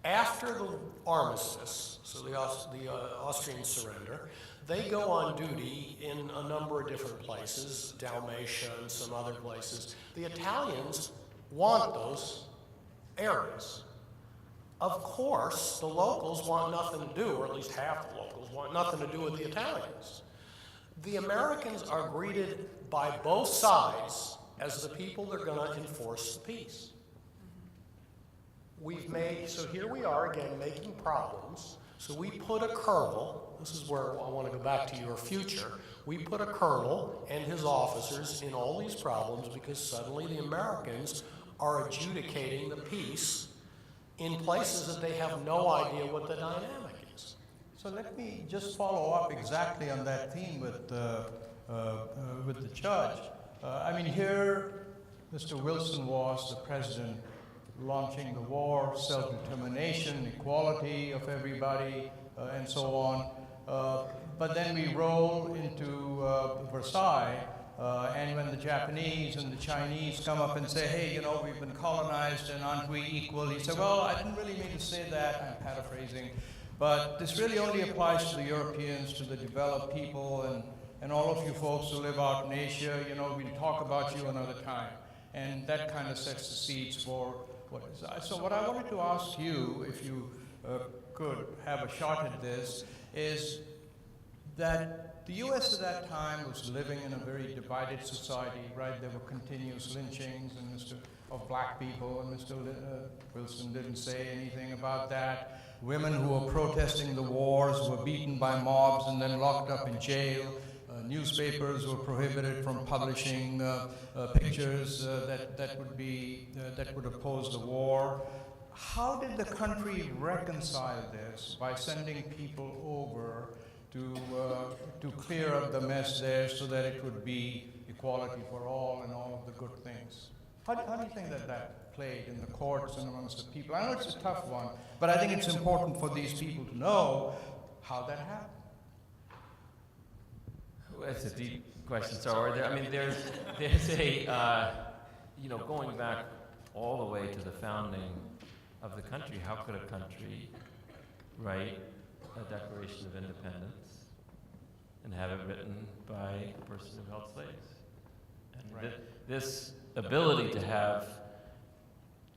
After the armistice, so the Austrian surrender, they go on duty in a number of different places, Dalmatia and some other places. The Italians want those areas. Of course, the locals want nothing to do, or at least half the locals want nothing to do with the Italians. The Americans are greeted by both sides as the people that are going to enforce the peace. So here we are again making problems. So we put a colonel, this is where I want to go back to your future, we put a colonel and his officers in all these problems because suddenly the Americans are adjudicating the peace in places that they have no idea what the dynamic is. So let me just follow up exactly on that theme with the judge. I mean, here Mr. Wilson was the president launching the war, self-determination, equality of everybody, and so on. But then we roll into Versailles, and when the Japanese and the Chinese come up and say, hey, you know, we've been colonized and aren't we equal? He said, well, I didn't really mean to say that, I'm paraphrasing, but this really only applies to the Europeans, to the developed people, and all of you folks who live out in Asia, you know, we'll talk about you another time. And that kind of sets the seeds for what is. So what I wanted to ask you, if you could have a shot at this, is that the U.S. at that time was living in a very divided society, right? There were continuous lynchings of black people, and Mr. Wilson didn't say anything about that. Women who were protesting the wars were beaten by mobs and then locked up in jail. Newspapers were prohibited from publishing pictures that would oppose the war. How did the country reconcile this by sending people over to clear up the mess there so that it would be equality for all and all of the good things? How do you think that played in the courts and amongst the people? I know it's a tough one, but I think it's important for these people to know how that happened. That's a deep question. So, there's a, going back all the way to the founding of the country. How could a country write a Declaration of Independence and have it written by a person who held slaves? And this ability to have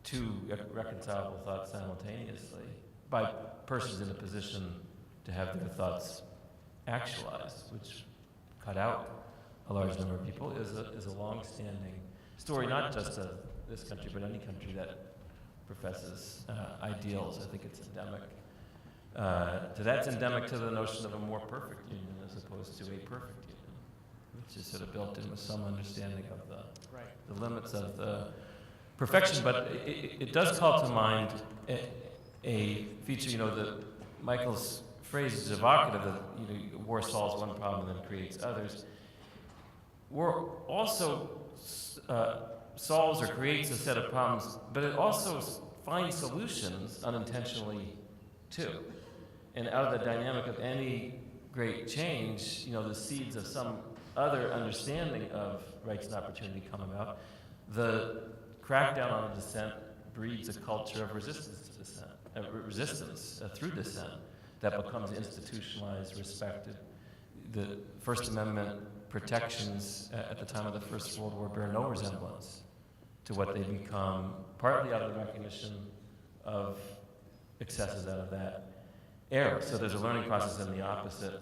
two reconcilable thoughts simultaneously by persons in a position to have their thoughts actualized, which cut out a large number of people, is a long-standing story, not just of this country, but any country that professes ideals. I think it's endemic. That's endemic to the notion of a more perfect union as opposed to a perfect union, which is sort of built in with some understanding of the limits of the perfection. But it does call to mind a feature, Michael's phrase is evocative that war solves one problem and then creates others. War also solves or creates a set of problems, but it also finds solutions unintentionally too. And out of the dynamic of any great change, the seeds of some other understanding of rights and opportunity come about. The crackdown on dissent breeds a culture of resistance to dissent, resistance through dissent, that becomes institutionalized, respected. the First Amendment protections at the time of the First World War bear no resemblance to what they become, partly out of the recognition of excesses out of that era. So there's a learning process in the opposite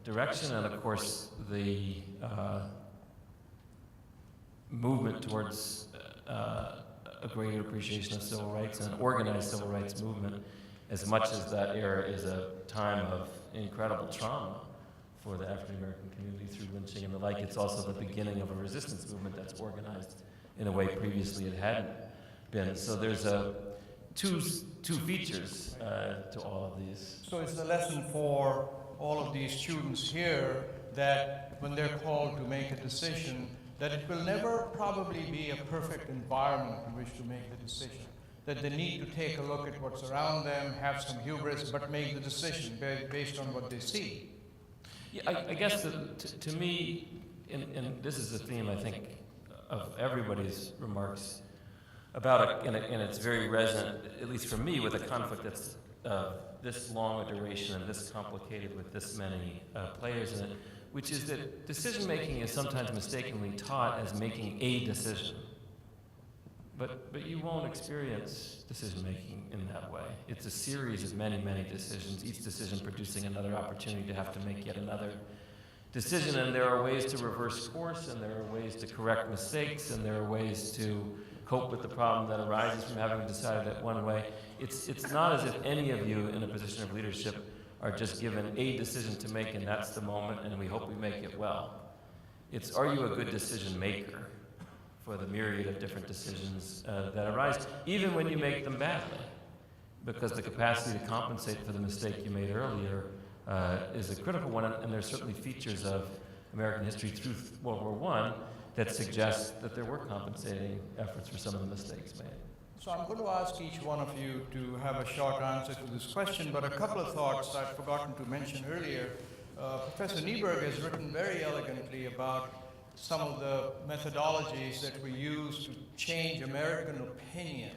direction, and of course the movement towards a greater appreciation of civil rights and an organized civil rights movement, as much as that era is a time of incredible trauma for the African American community through lynching and the like. It's also the beginning of a resistance movement that's organized in a way previously it hadn't been. So there's two features to all of these. So it's the lesson for all of these students here that when they're called to make a decision, that it will never probably be a perfect environment in which to make the decision. That they need to take a look at what's around them, have some hubris, but make the decision based on what they see. Yeah, I guess to me, and this is a theme I think of everybody's remarks about it, and it's very resonant, at least for me, with a conflict that's this long a duration and this complicated with this many players in it, which is that decision making is sometimes mistakenly taught as making a decision. But you won't experience decision making in that way. It's a series of many, many decisions, each decision producing another opportunity to have to make yet another decision. And there are ways to reverse course, and there are ways to correct mistakes, and there are ways to cope with the problem that arises from having decided it one way. It's not as if any of you in a position of leadership are just given a decision to make, and that's the moment, and we hope we make it well. It's, are you a good decision maker for the myriad of different decisions that arise, even when you make them badly? Because the capacity to compensate for the mistake you made earlier is a critical one, and there's certainly features of American history through World War I that suggest that there were compensating efforts for some of the mistakes made. So I'm going to ask each one of you to have a short answer to this question, but a couple of thoughts I'd forgotten to mention earlier. Professor Nieberg has written very elegantly about some of the methodologies that we use to change American opinion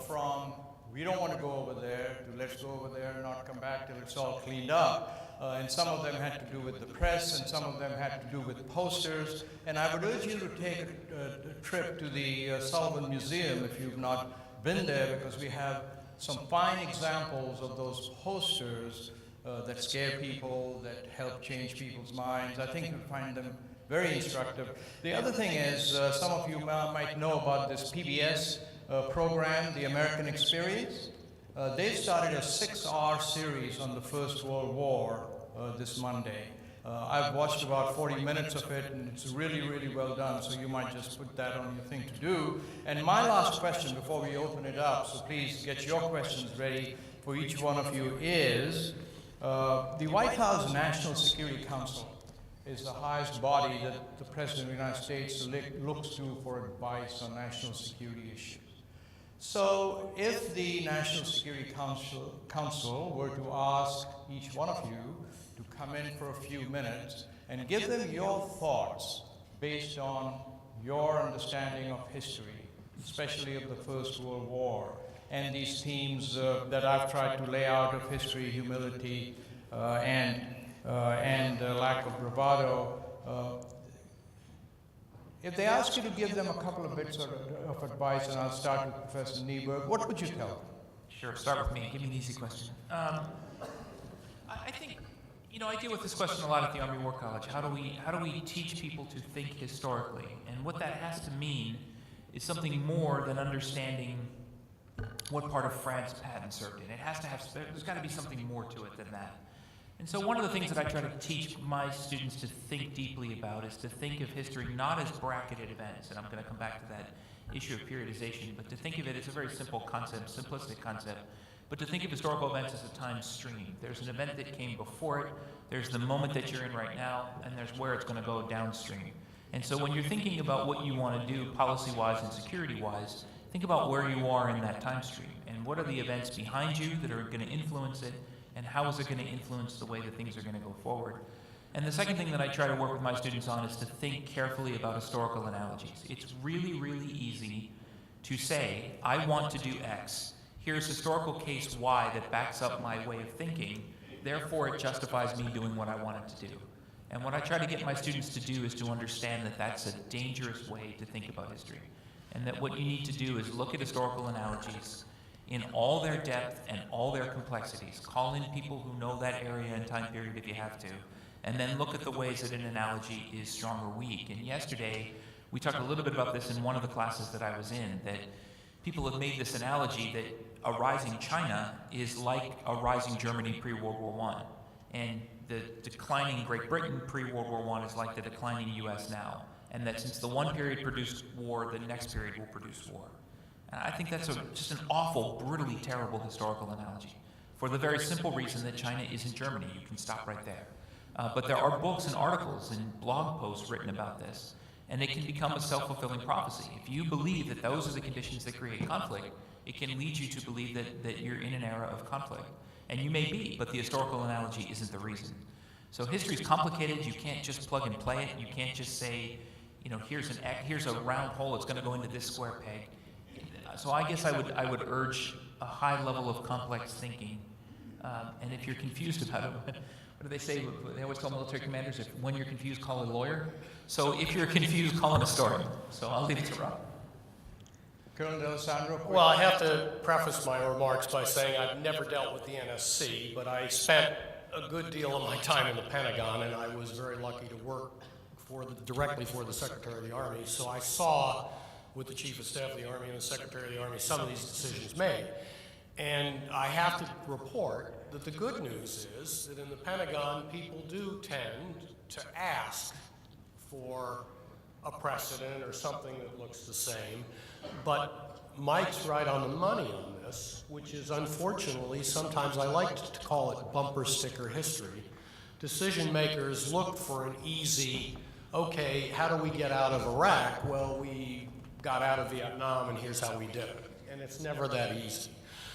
from we don't want to go over there to let's go over there and not come back till it's all cleaned up. And some of them had to do with the press, and some of them had to do with posters. And I would urge you to take a trip to the Sullivan Museum if you've not been there, because we have some fine examples of those posters that scare people, that help change people's minds. I think you'll find them very instructive. The other thing is, some of you might know about this PBS program, The American Experience. They've started a 6-hour series on the First World War this Monday. I've watched about 40 minutes of it, and it's really, really well done, so you might just put that on your thing to do. And my last question before we open it up, so please get your questions ready for each one of you, is the White House National Security Council is the highest body that the President of the United States looks to for advice on national security issues. So if the National Security Council were to ask each one of you to come in for a few minutes and give them your thoughts based on your understanding of history, especially of the First World War, and these themes that I've tried to lay out of history, humility, and lack of bravado. If they ask you to give them a couple of bits of advice, and I'll start with Professor Nieberg, what would you tell them? Sure, start with me. Give me an easy question. I think, I deal with this question a lot at the Army War College. How do we teach people to think historically? And what that has to mean is something more than understanding what part of France Patton served in. It has to have, there's got to be something more to it than that. And so one of the things that I try to teach my students to think deeply about is to think of history not as bracketed events, and I'm going to come back to that issue of periodization, but to think of it as a very simple concept, simplistic concept, but to think of historical events as a time stream. There's an event that came before it, there's the moment that you're in right now, and there's where it's going to go downstream. And so when you're thinking about what you want to do policy-wise and security-wise, think about where you are in that time stream, and what are the events behind you that are going to influence it, and how is it going to influence the way that things are going to go forward. And the second thing that I try to work with my students on is to think carefully about historical analogies. It's really, really easy to say, I want to do X. Here's historical case Y that backs up my way of thinking. Therefore, it justifies me doing what I want it to do. And what I try to get my students to do is to understand that that's a dangerous way to think about history. And that what you need to do is look at historical analogies in all their depth and all their complexities. Call in people who know that area and time period if you have to. And then look at the ways that an analogy is strong or weak. And yesterday, we talked a little bit about this in one of the classes that I was in, that people have made this analogy that a rising China is like a rising Germany pre-World War I. And the declining Great Britain pre-World War I is like the declining US now. And that since the one period produced war, the next period will produce war. And I think that's just an awful, brutally terrible historical analogy. For the very simple reason that China isn't Germany. You can stop right there. But there are books and articles and blog posts written about this. And it can become a self-fulfilling prophecy. If you believe that those are the conditions that create conflict, it can lead you to believe that you're in an era of conflict. And you may be, but the historical analogy isn't the reason. So history is complicated. You can't just plug and play it. You can't just say, you know, here's a round hole. It's going to go into this square peg. So I guess I would urge a high level of complex thinking. And if you're confused about it, what do they say? They always tell military commanders, when you're confused, call a lawyer. So if you're confused, call an historian. So I'll leave it to Rob. Colonel D'Alessandro? Well, I have to preface my remarks by saying I've never dealt with the NSC, but I spent a good deal of my time in the Pentagon, and I was very lucky to work directly for the Secretary of the Army. So I saw, with the Chief of Staff of the Army and the Secretary of the Army, some of these decisions made. And I have to report that the good news is that in the Pentagon, people do tend to ask for a precedent or something that looks the same. But Mike's right on the money on this, which is unfortunately, sometimes I like to call it bumper sticker history. Decision makers look for an easy, okay, how do we get out of Iraq? Well, we got out of Vietnam and here's how we did it. And it's never that easy.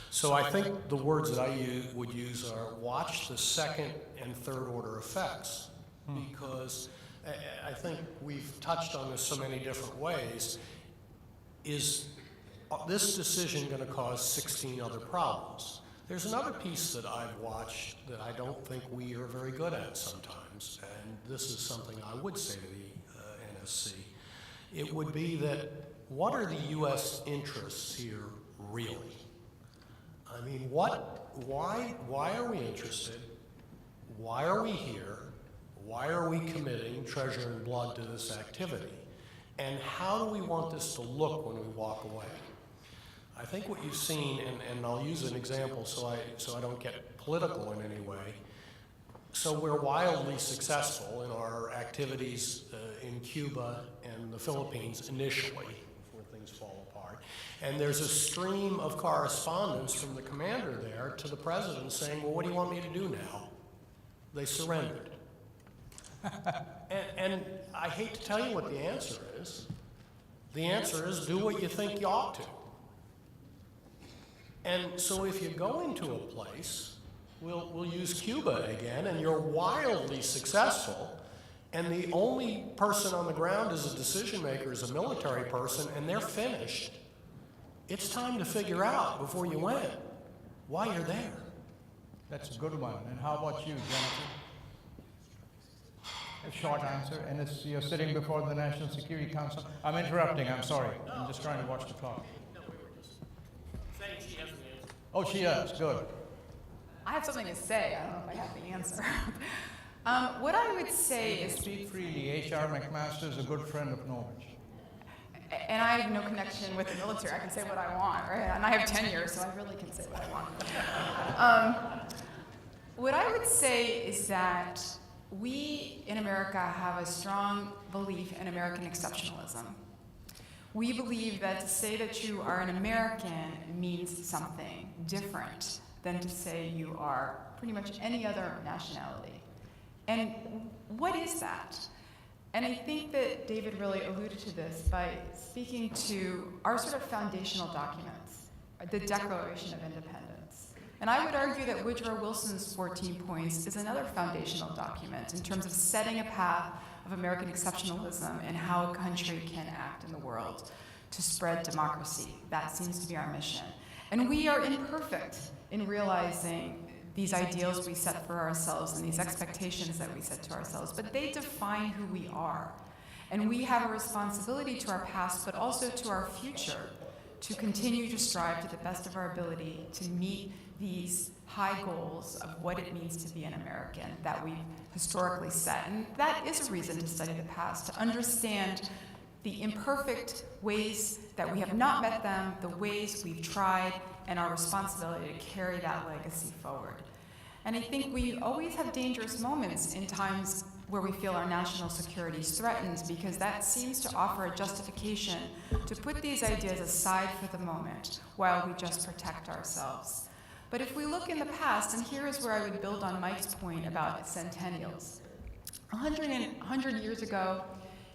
So I think the words that I would use are watch the second and third order effects, because I think we've touched on this so many different ways. Is this decision going to cause 16 other problems? There's another piece that I've watched that I don't think we are very good at sometimes, and this is something I would say to the NSC. It would be that what are the U.S. interests here really? I mean, why are we interested? Why are we here? Why are we committing treasure and blood to this activity? And how do we want this to look when we walk away? I think what you've seen, and I'll use an example so I don't get political in any way. So we're wildly successful in our activities in Cuba and the Philippines initially, before things fall apart. And there's a stream of correspondence from the commander there to the president saying, well, what do you want me to do now? They surrendered. And I hate to tell you what the answer is. The answer is do what you think you ought to. And so if you go into a place, we'll use Cuba again, and you're wildly successful, and the only person on the ground is a decision maker, is a military person, and they're finished, it's time to figure out before you win why you're there. That's a good one. And how about you, Jennifer? A short answer, and you're sitting before the National Security Council. I'm interrupting, I'm sorry. I'm just trying to watch the clock. No, we were just saying she has an answer. Oh, she does, good. I have something to say. I don't know if I have the answer. What I would say is, Speak freely. H.R. McMaster is a good friend of Norwich. and I have no connection with the military. I can say what I want, right? And I have tenure, so I really can say what I want. What I would say is that we in America have a strong belief in American exceptionalism. We believe that to say that you are an American means something different than to say you are pretty much any other nationality. And what is that? And I think that David really alluded to this by speaking to our sort of foundational documents, the Declaration of Independence. And I would argue that Woodrow Wilson's 14 points is another foundational document in terms of setting a path of American exceptionalism and how a country can act in the world to spread democracy. That seems to be our mission. And we are imperfect in realizing these ideals we set for ourselves and these expectations that we set to ourselves, but they define who we are. And we have a responsibility to our past, but also to our future, to continue to strive to the best of our ability to meet these high goals of what it means to be an American that we've historically set. And that is a reason to study the past, to understand the imperfect ways that we have not met them, the ways we've tried, and our responsibility to carry that legacy forward. And I think we always have dangerous moments in times where we feel our national security is threatened, because that seems to offer a justification to put these ideas aside for the moment while we just protect ourselves. But if we look in the past, and here is where I would build on Mike's point about centennials. 100 years ago,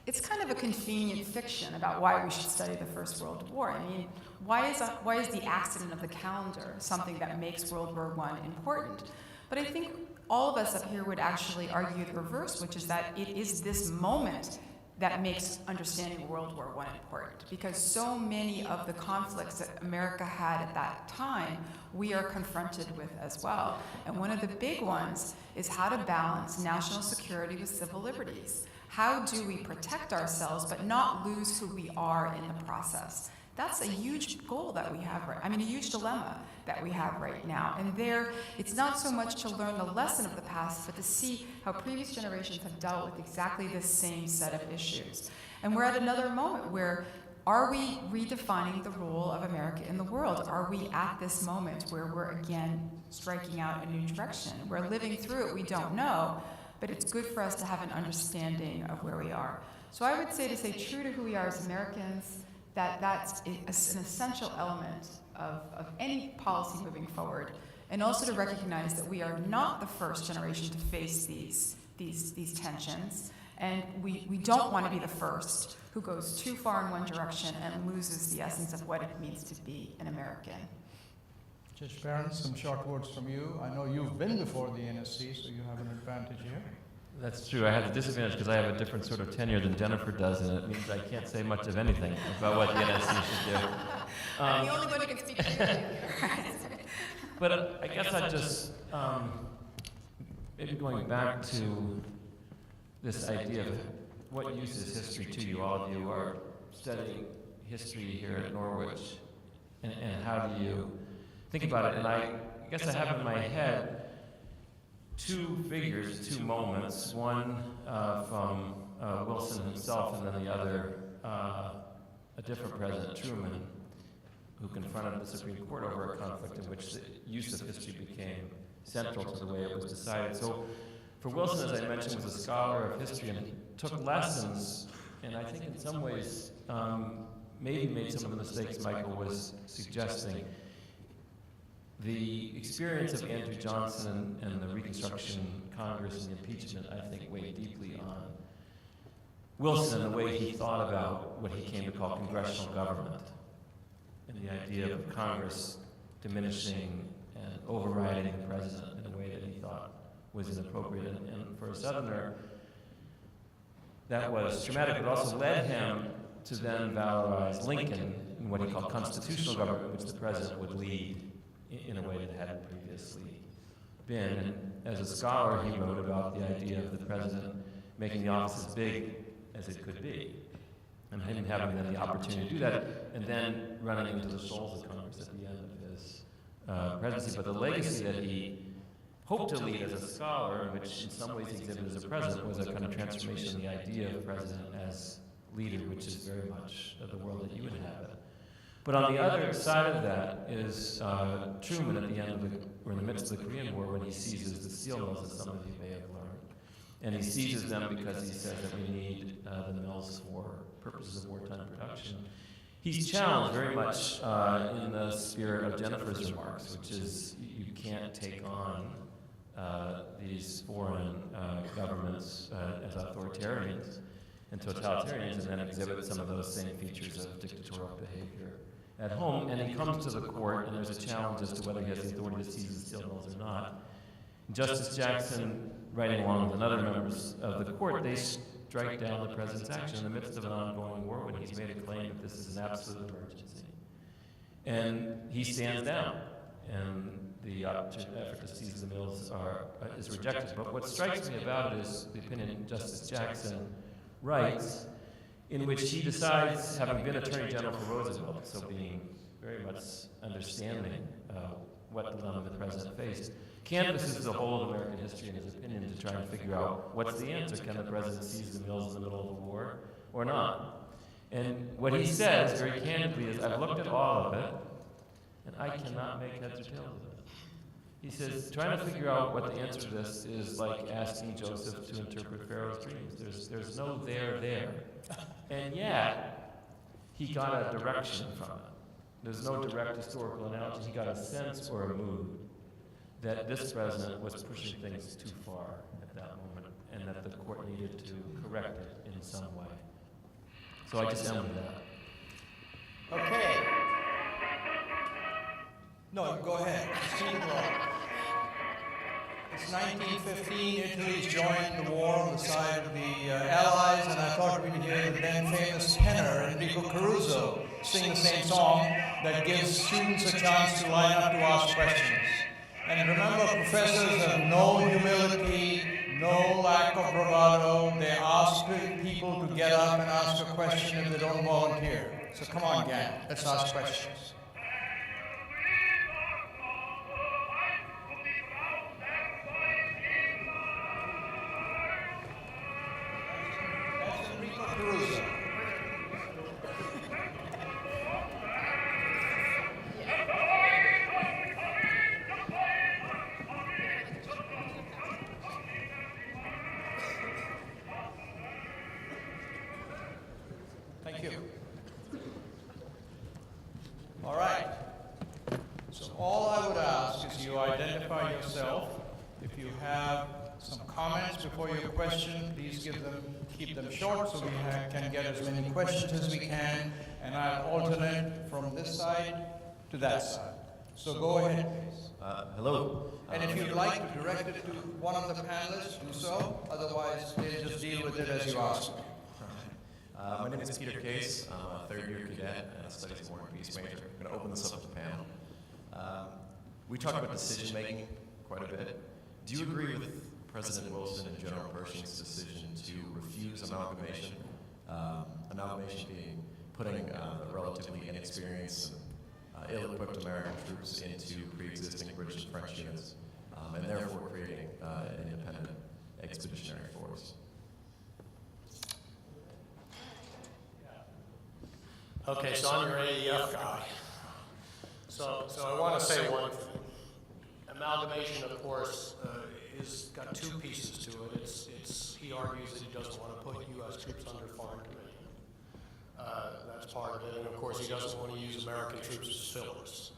it's kind of a convenient fiction about why we should study the First World War. I mean, why is the accident of the calendar something that makes World War I important? But I think all of us up here would actually argue the reverse, which is that it is this moment that makes understanding World War I important, because so many of the conflicts that America had at that time, we are confronted with as well. And one of the big ones is how to balance national security with civil liberties. How do we protect ourselves but not lose who we are in the process? That's a huge goal that we have, a huge dilemma that we have right now. And there, it's not so much to learn the lesson of the past, but to see how previous generations have dealt with exactly the same set of issues. And we're at another moment where, are we redefining the role of America in the world? Are we at this moment where we're again striking out a new direction? We're living through it, we don't know, but it's good for us to have an understanding of where we are. So I would say, to stay true to who we are as Americans, that's an essential element of any policy moving forward, and also to recognize that we are not the first generation to face these tensions, and we don't want to be the first who goes too far in one direction and loses the essence of what it means to be an American. Judge Barron, some short words from you. I know you've been before the NSC, so you have an advantage here. That's true. I have a disadvantage because I have a different sort of tenure than Jennifer does, and it means I can't say much of anything about what the NSC should do. I'm the only one who can speak to you. But I guess I'd just, maybe going back to this idea of what use is history to you. All of you are studying history here at Norwich, and how do you think about it? And I guess I have in my head two figures, two moments, one from Wilson himself, and then the other, a different President, Truman, who confronted the Supreme Court over a conflict in which the use of history became central to the way it was decided. So for Wilson, as I mentioned, was a scholar of history and took lessons, and I think in some ways maybe made some of the mistakes Michael was suggesting. The experience of Andrew Johnson and the Reconstruction Congress and the impeachment, I think, weighed deeply on Wilson and the way he thought about what he came to call congressional government, and the idea of Congress diminishing and overriding the president in a way that he thought was inappropriate. And for a Southerner, that was traumatic, but also led him to then valorize Lincoln in what he called constitutional government, which the president would lead in a way that hadn't previously been. And as a scholar, he wrote about the idea of the president making the office as big as it could be, and him having then the opportunity to do that, and then running into the shoals of Congress at the end of his presidency. But the legacy that he hoped to lead as a scholar, which in some ways he exhibited as a president, was a kind of transformation in the idea of president as leader, which is very much the world that you inhabit. But on the other side of that is Truman at the end of or in the midst of the Korean War, when he seizes the steel mills, as some of you may have learned. And he seizes them because he says that we need the mills for purposes of wartime production. He's challenged very much in the spirit of Jennifer's remarks, which is you can't take on these foreign governments as authoritarians and totalitarians and then exhibit some of those same features of dictatorial behavior at home. And he comes to the court, and there's a challenge as to whether he has the authority to seize the steel mills or not. Justice Jackson, writing along with other members of the court, they strike down the president's action in the midst of an ongoing war when he's made a claim that this is an absolute emergency. And he stands down, and the effort to seize the mills is rejected. But what strikes me about it is the opinion Justice Jackson writes, in which he decides, having been Attorney General for Roosevelt, so being very much understanding what dilemma the president faced, canvasses the whole of American history in his opinion to try and figure out what's the answer. Can the president seize the mills in the middle of a war or not? And what he says very candidly is, I've looked at all of it, and I cannot make heads or tails of it. He says, trying to figure out what the answer to this is like asking Joseph to interpret Pharaoh's dreams. There's no there. And yet, he got a direction from it. There's no direct historical analogy. He got a sense or a mood that this president was pushing things too far at that moment, and that the court needed to correct it in some way. So I just ended that. Okay. No, go ahead. Continue on. It's 1915. Italy's joined the war on the side of the Allies, and I thought we'd hear the then famous tenor Enrico Caruso sing the same song that gives students a chance to line up to ask questions. And remember, professors have no humility, no lack of bravado. They ask people to get up and ask a question if they don't volunteer. So come on, gang, let's ask questions. That's Enrico Caruso. Thank you. All right. So all I would ask is you identify yourself. If you have some comments before your question, please keep them short so we can get as many questions as we can, and I'll alternate from this side to that side. So go ahead, please. Hello. And if you'd like to direct it to one of the panelists, do so. Otherwise, they'll just deal with it as you ask. My name is Peter Case. I'm a third-year cadet and studies War and Peace major. I'm going to open this up to the panel. We talked about decision-making quite a bit. Do you agree with President Wilson and General Pershing's decision to refuse amalgamation? Amalgamation being putting the relatively inexperienced and ill-equipped American troops into pre-existing British and French units, and therefore creating an independent expeditionary force. Okay, so I'm your AEF guy. So I want to say one thing. Amalgamation, of course, is got two pieces to it. He argues that he doesn't want to put U.S. troops under foreign command. That's part of it, and of course he doesn't want to use American troops as fillers.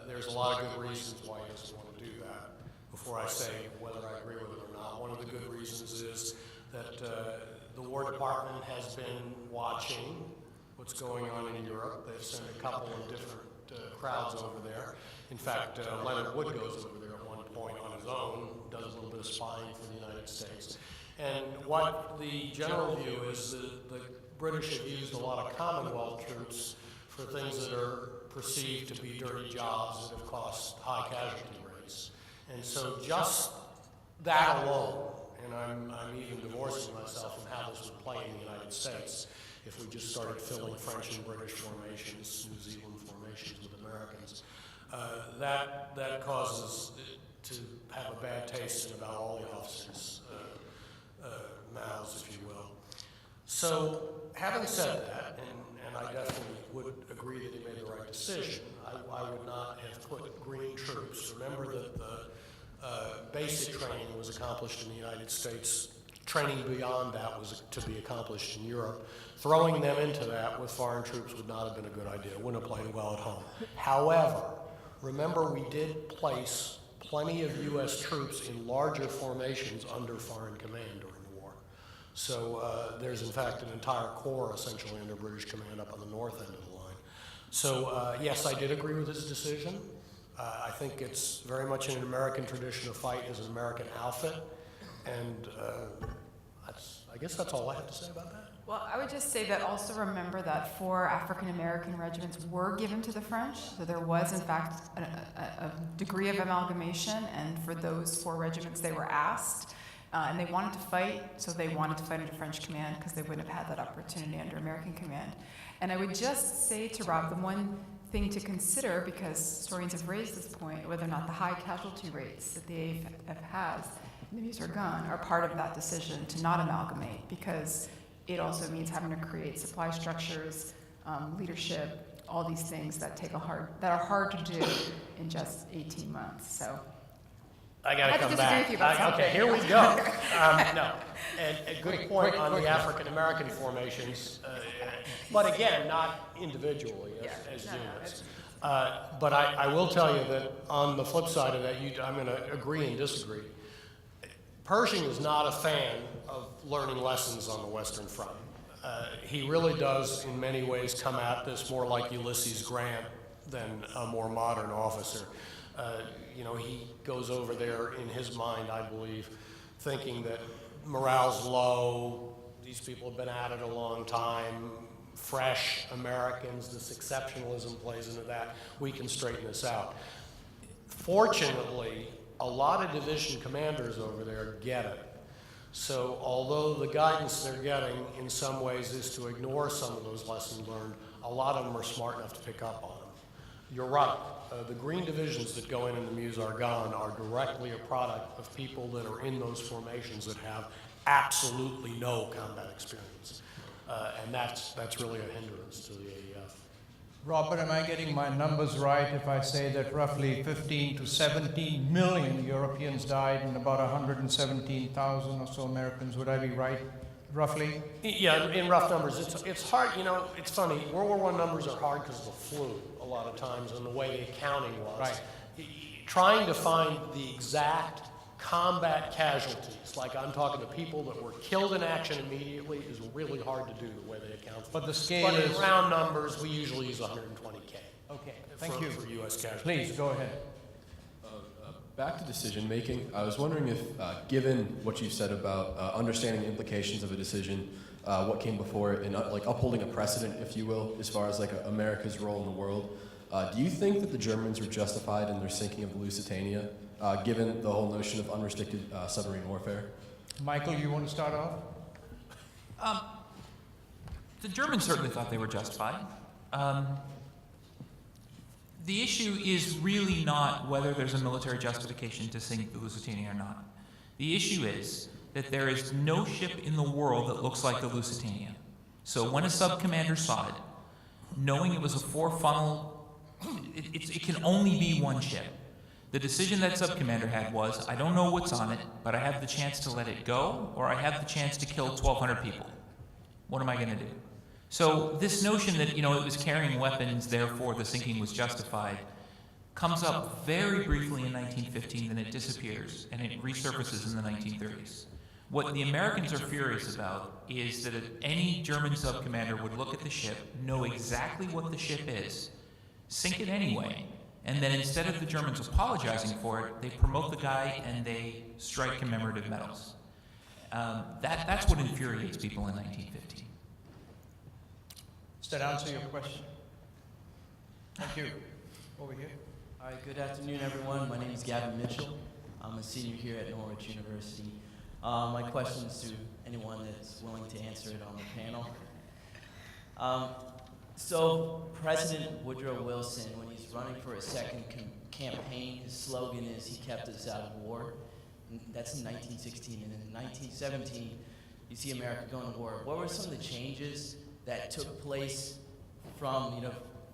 There's a lot of good reasons why he doesn't want to do that. Before I say whether I agree with it or not, one of the good reasons is that the War Department has been watching what's going on in Europe. They've sent a couple of different crowds over there. In fact, Leonard Wood goes over there at one point on his own, does a little bit of spying for the United States. And what the general view is the British have used a lot of Commonwealth troops for things that are perceived to be dirty jobs that have cost high casualty rates. And so just that alone, and I'm even divorcing myself from how this would play in the United States, if we just started filling French and British formations, New Zealand formations with Americans, that causes it to have a bad taste in about all the officers' mouths, if you will. So, having said that, and I definitely would agree that he made the right decision, I would not have put green troops. Remember that the basic training was accomplished in the United States. Training beyond that was to be accomplished in Europe. Throwing them into that with foreign troops would not have been a good idea. It wouldn't have played well at home. However, remember we did place plenty of U.S. troops in larger formations under foreign command during the war. So there's in fact an entire corps essentially under British command up on the north end of the line. So yes, I did agree with his decision. I think it's very much in an American tradition to fight as an American outfit. And I guess that's all I have to say about that. Well, I would just say that also remember that 4 African American regiments were given to the French, so there was in fact a degree of amalgamation, and for those 4 regiments they were asked, and they wanted to fight, so they wanted to fight under French command because they wouldn't have had that opportunity under American command. And I would just say to Rob, the one thing to consider, because historians have raised this point, whether or not the high casualty rates that the AF has in the Meuse-Argonne are part of that decision to not amalgamate, because it also means having to create supply structures, leadership, all these things that are hard to do in just 18 months. So I got to have to come disagree back. with you about Okay, something. here we go. No, and a good point on the African American formations, but again, not individually as units. But I will tell you that on the flip side of that, I'm going to agree and disagree. Pershing is not a fan of learning lessons on the Western Front. He really does, in many ways, come at this more like Ulysses Grant than a more modern officer. He goes over there in his mind, I believe, thinking that morale's low, these people have been at it a long time, fresh Americans, this exceptionalism plays into that, we can straighten this out. Fortunately, a lot of division commanders over there get it. So although the guidance they're getting in some ways is to ignore some of those lessons learned, a lot of them are smart enough to pick up on them. You're right. The green divisions that go in the Meuse-Argonne are directly a product of people that are in those formations that have absolutely no combat experience. And that's really a hindrance to the AEF. Robert, am I getting my numbers right if I say that roughly 15 to 17 million Europeans died and about 117,000 or so Americans? Would I be right, roughly? Yeah, in rough numbers. It's hard, it's funny. World War I numbers are hard because of the flu a lot of times and the way the accounting was. Right. Trying to find the exact combat casualties, like I'm talking to people that were killed in action immediately, is really hard to do the way they account for. But the scale But in is... round numbers, we usually use 120K. Okay, thank you. For U.S. casualties. Please, go ahead. Back to decision making. I was wondering if, given what you said about understanding the implications of a decision, what came before it, and like upholding a precedent, if you will, as far as like America's role in the world, do you think that the Germans were justified in their sinking of the Lusitania, given the whole notion of unrestricted submarine warfare? Michael, you want to start off? The Germans certainly thought they were justified. The issue is really not whether there's a military justification to sink the Lusitania or not. The issue is that there is no ship in the world that looks like the Lusitania. So when a sub-commander saw it, knowing it was a 4-funnel, it can only be one ship. The decision that sub-commander had was, I don't know what's on it, but I have the chance to let it go, or I have the chance to kill 1,200 people. What am I going to do? So this notion that, it was carrying weapons, therefore the sinking was justified, comes up very briefly in 1915, then it disappears, and it resurfaces in the 1930s. What the Americans are furious about is that any German sub-commander would look at the ship, know exactly what the ship is, sink it anyway, and then instead of the Germans apologizing for it, they promote the guy and they strike commemorative medals. That's what infuriates people in 1915. Does that answer your question? Thank you. Over here. All right, good afternoon, everyone. My name is Gavin Mitchell. I'm a senior here at Norwich University. My question is to anyone that's willing to answer it on the panel. So President Woodrow Wilson, when he's running for a second campaign, his slogan is, "He kept us out of war." And that's in 1916. And in 1917, you see America going to war. What were some of the changes that took place from,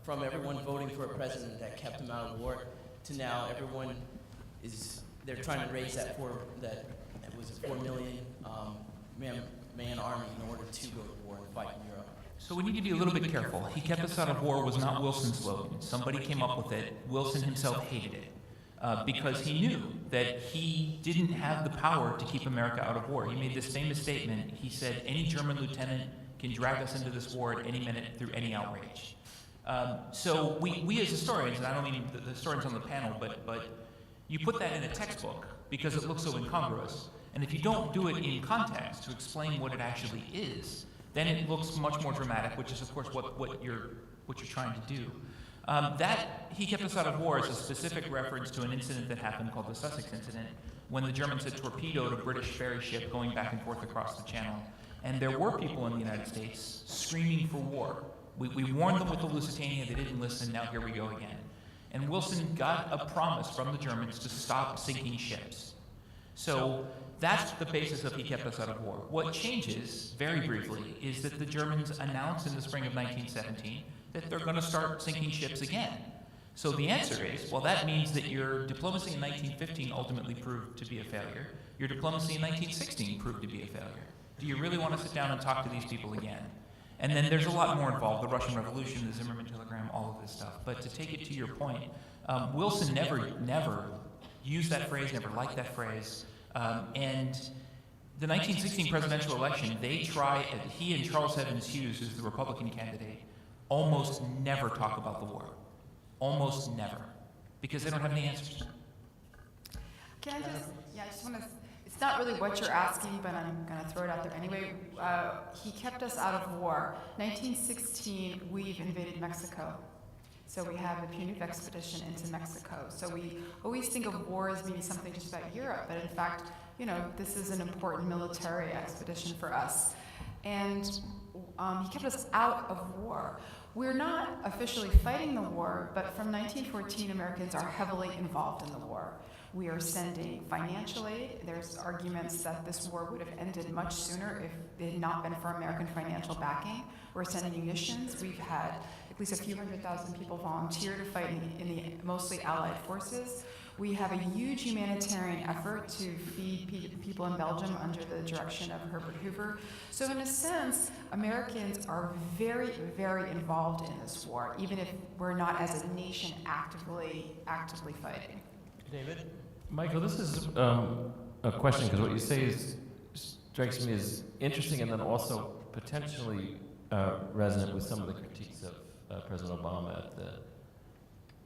from everyone voting for a president that kept them out of war to now everyone they're trying to raise that it was a 4 million man army in order to go to war and fight in Europe. So we need to be a little bit careful. He kept us out of war was not Wilson's slogan. Somebody came up with it. Wilson himself hated it because he knew that he didn't have the power to keep America out of war. He made this famous statement. He said, any German lieutenant can drag us into this war at any minute through any outrage. So we as historians, and I don't mean the historians on the panel, but you put that in a textbook because it looks so incongruous. And if you don't do it in context to explain what it actually is, then it looks much more dramatic, which is, of course, what you're trying to do. That He Kept Us Out of War is a specific reference to an incident that happened called the Sussex Incident, when the Germans had torpedoed a British ferry ship going back and forth across the channel. And there were people in the United States screaming for war. We warned them with the Lusitania, they didn't listen, now here we go again. And Wilson got a promise from the Germans to stop sinking ships. So that's the basis of He Kept Us Out of War. What changes, very briefly, is that the Germans announced in the spring of 1917 that they're going to start sinking ships again. So the answer is, well, that means that your diplomacy in 1915 ultimately proved to be a failure. Your diplomacy in 1916 proved to be a failure. Do you really want to sit down and talk to these people again? And then there's a lot more involved, the Russian Revolution, the Zimmerman telegram, all of this stuff. But to take it to your point, Wilson never used that phrase, never liked that phrase. And the 1916 presidential election, he and Charles Evans Hughes, who's the Republican candidate, almost never talk about the war. Almost never. Because they don't have any answers. Can I just want to, it's not really what you're asking, but I'm going to throw it out there anyway. He kept us out of war. 1916, we've invaded Mexico. So we have a punitive expedition into Mexico. So we always think of war as being something just about Europe, but in fact, this is an important military expedition for us. And he kept us out of war. We're not officially fighting the war, but from 1914, Americans are heavily involved in the war. We are sending financial aid. There's arguments that this war would have ended much sooner if it had not been for American financial backing. We're sending munitions. We've had at least a few 100,000 people volunteer to fight in the mostly Allied forces. We have a huge humanitarian effort to feed people in Belgium under the direction of Herbert Hoover. So in a sense, Americans are very, very involved in this war, even if we're not as a nation actively fighting. David? Michael, this is a question, because what you say strikes me as interesting and then also potentially resonant with some of the critiques of President Obama at the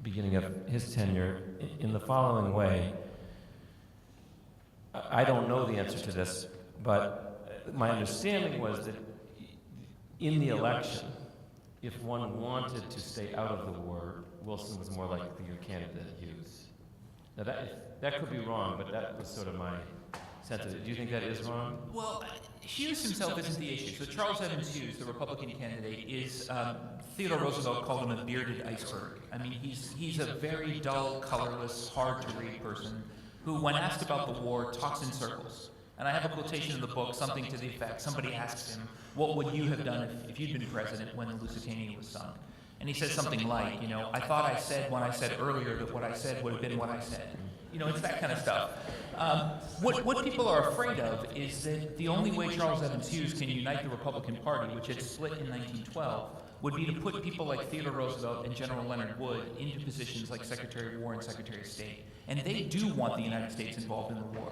beginning of his tenure in the following way. I don't know the answer to this, but my understanding was that in the election, if one wanted to stay out of the war, Wilson was more likely your candidate than Hughes. Now that could be wrong, but that was sort of my sense of it. Do you think that is wrong? Well, Hughes himself isn't the issue. So Charles Evans Hughes, the Republican candidate, is Theodore Roosevelt called him a bearded iceberg. I mean, he's a very dull, colorless, hard-to-read person who, when asked about the war, talks in circles. And I have a quotation in the book, something to the effect, somebody asks him, what would you have done if you'd been president when the Lusitania was sunk? And he says something like, I thought I said when I said earlier that what I said would have been what I said. It's that kind of stuff. What people are afraid of is that the only way Charles Evans Hughes can unite the Republican Party, which had split in 1912, would be to put people like Theodore Roosevelt and General Leonard Wood into positions like Secretary of War and Secretary of State. And they do want the United States involved in the war.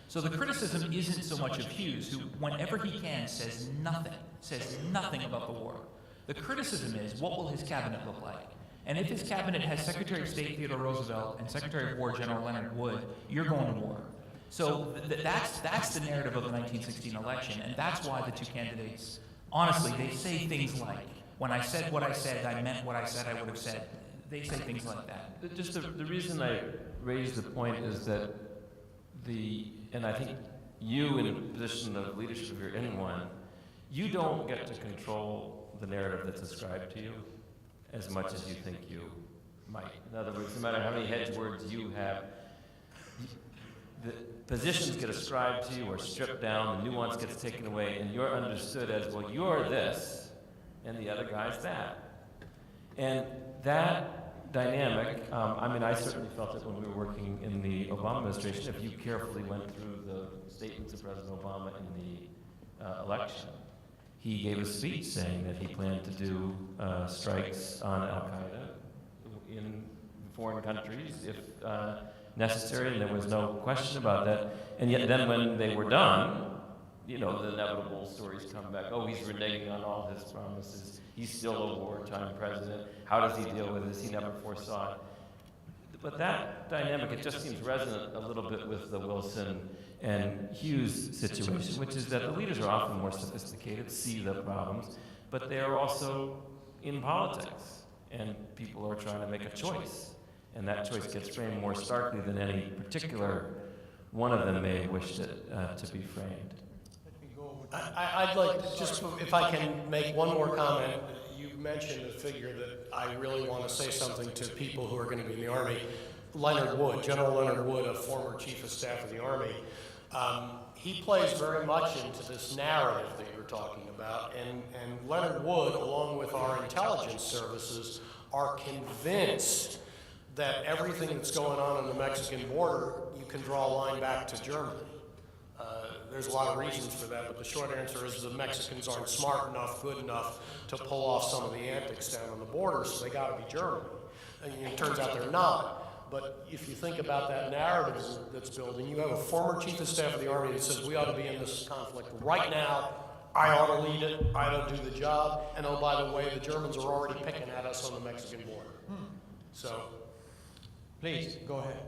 So the criticism isn't so much of Hughes, who, whenever he can, says nothing about the war. The criticism is, what will his cabinet look like? And if his cabinet has Secretary of State Theodore Roosevelt and Secretary of War General Leonard Wood, you're going to war. So that's the narrative of the 1916 election, and that's why the two candidates, honestly, they say things like, when I said what I said, I meant what I said I would have said. They say things like that. Just the reason I raised the point is that and I think you in a position of leadership, if you're anyone, you don't get to control the narrative that's ascribed to you as much as you think you might. In other words, no matter how many hedgewords you have, the positions get ascribed to you or stripped down, the nuance gets taken away, and you're understood as, well, you're this, and the other guy's that. And that dynamic, I certainly felt it when we were working in the Obama administration. If you carefully went through the statements of President Obama in the election, he gave a speech saying that he planned to do strikes on Al-Qaeda in foreign countries if necessary, and there was no question about that. And yet then when they were done, the inevitable stories come back. Oh, he's reneging on all his promises. He's still a wartime president. How does he deal with this? He never foresaw it. But that dynamic, it just seems resonant a little bit with the Wilson, and Hugh's situation, which is that the leaders are often more sophisticated, see the problems, but they are also in politics, and people are trying to make a choice, and that choice gets framed more starkly than any particular one of them may wish it to be framed. I'd like to just, if I can make one more comment. You mentioned a figure that I really want to say something to people who are going to be in the Army. Leonard Wood, General Leonard Wood, a former Chief of Staff of the Army. He plays very much into this narrative that you're talking about, and Leonard Wood, along with our intelligence services, are convinced that everything that's going on the Mexican border, you can draw a line back to Germany. There's a lot of reasons for that, but the short answer is the Mexicans aren't smart enough, good enough to pull off some of the antics down on the border, so they got to be Germany. And it turns out they're not. But if you think about that narrative that's building, you have a former Chief of Staff of the Army that says we ought to be in this conflict right now. I ought to lead it. I ought to do the job. And oh, by the way, the Germans are already picking at us on the Mexican border. So, Please, go ahead.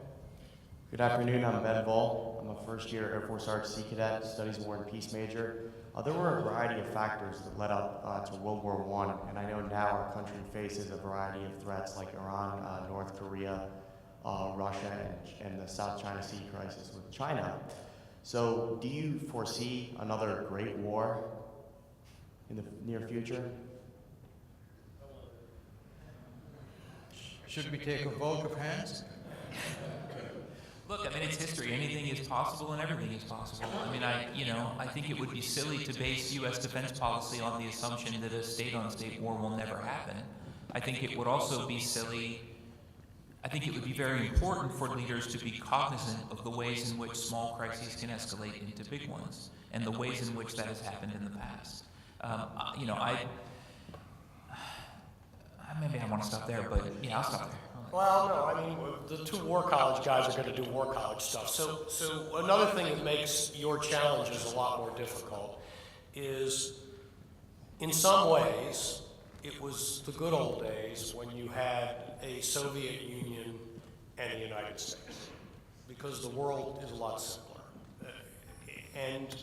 Good afternoon, I'm Ben Voll. I'm a first-year Air Force ROTC cadet, studies war and peace major. There were a variety of factors that led up to World War I, and I know now our country faces a variety of threats like Iran, North Korea, Russia, and the South China Sea crisis with China. So do you foresee another great war in the near future? Should we take a vote of hands? Look, I mean, it's history. Anything is possible and everything is possible. I mean, I think it would be silly to base U.S. defense policy on the assumption that a state-on-state war will never happen. I think it would also be silly. I think it would be very important for leaders to be cognizant of the ways in which small crises can escalate into big ones, and the ways in which that has happened in the past. Maybe I want to stop there, but yeah, I'll stop there. well, no, I mean, the two War College guys are going to do War College stuff. So another thing that makes your challenges a lot more difficult is, in some ways, it was the good old days when you had a Soviet Union and the United States, because the world is a lot simpler. And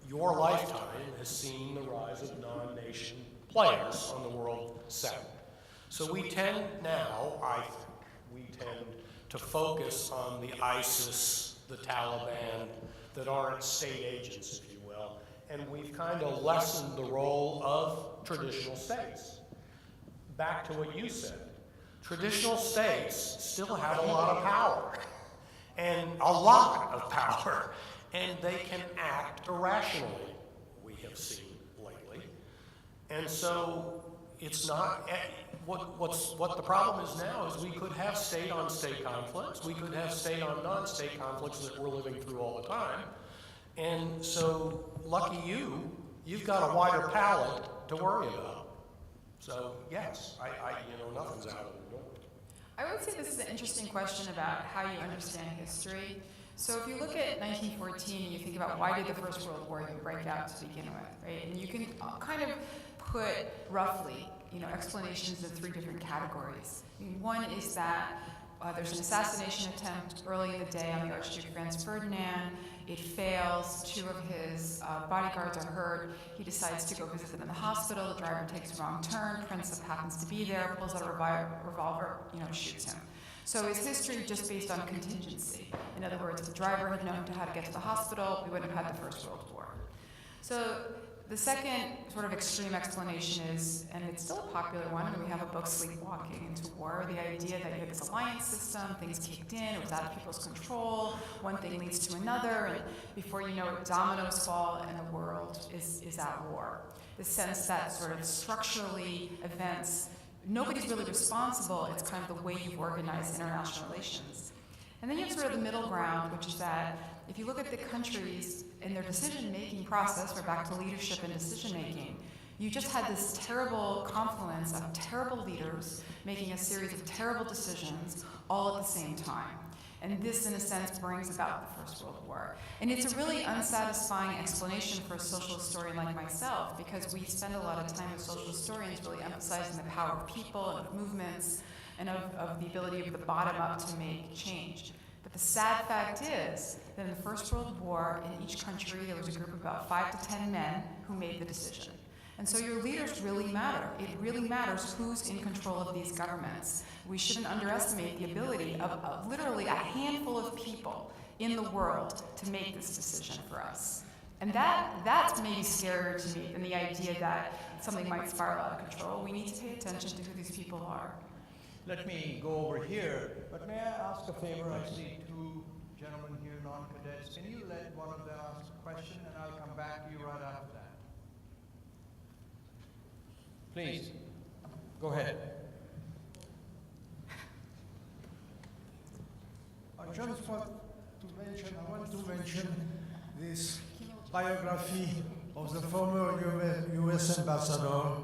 your lifetime has seen the rise of non-nation players on the world scene. So we tend now, I think, to focus on the ISIS, the Taliban, that aren't state agents, if you will, and we've kind of lessened the role of traditional states. Back to what you said, traditional states still have a lot of power, and a lot of power, and they can act irrationally, we have seen lately. And so it's not, what the problem is now is we could have state-on-state conflicts, we could have state-on non-state conflicts that we're living through all the time. And so, lucky you've got a wider palette to worry about. So, yes, nothing's out of the door. I would say this is an interesting question about how you understand history. So if you look at 1914 and you think about why did the First World War even break out to begin with, right? And you can kind of put roughly, explanations in three different categories. I mean, one is that there's an assassination attempt early in the day on the Archduke Franz Ferdinand. It fails. Two of his bodyguards are hurt. He decides to go visit them in the hospital. The driver takes a wrong turn. Prince happens to be there, pulls out a revolver, shoots him. So is history just based on contingency? In other words, if the driver had known how to get to the hospital, we wouldn't have had the First World War. So the second sort of extreme explanation is, and it's still a popular one, and we have a book, Sleepwalking into War, the idea that you had this alliance system, things kicked in, it was out of people's control, one thing leads to another, and before you know it, dominoes fall and the world is at war. The sense that sort of structurally events, nobody's really responsible, it's kind of the way you organize international relations. And then you have sort of the middle ground, which is that if you look at the countries in their decision-making process, we're back to leadership and decision-making, you just had this terrible confluence of terrible leaders making a series of terrible decisions all at the same time. And this, in a sense, brings about the First World War. And it's a really unsatisfying explanation for a social historian like myself, because we spend a lot of time as social historians really emphasizing the power of people and of movements and of the ability of the bottom up to make change. But the sad fact is that in the First World War, in each country, there was a group of about 5 to 10 men who made the decision. And so your leaders really matter. It really matters who's in control of these governments. We shouldn't underestimate the ability of literally a handful of people in the world to make this decision for us. And that's maybe scarier to me than the idea that something might spiral out of control. We need to pay attention to who these people are. Let me go over here, but may I ask a favor? I see two gentlemen here, non-cadets. Can you let one of them ask a question, and I'll come back to you right after that? Please, go ahead. I want to mention this biography of the former U.S. Ambassador,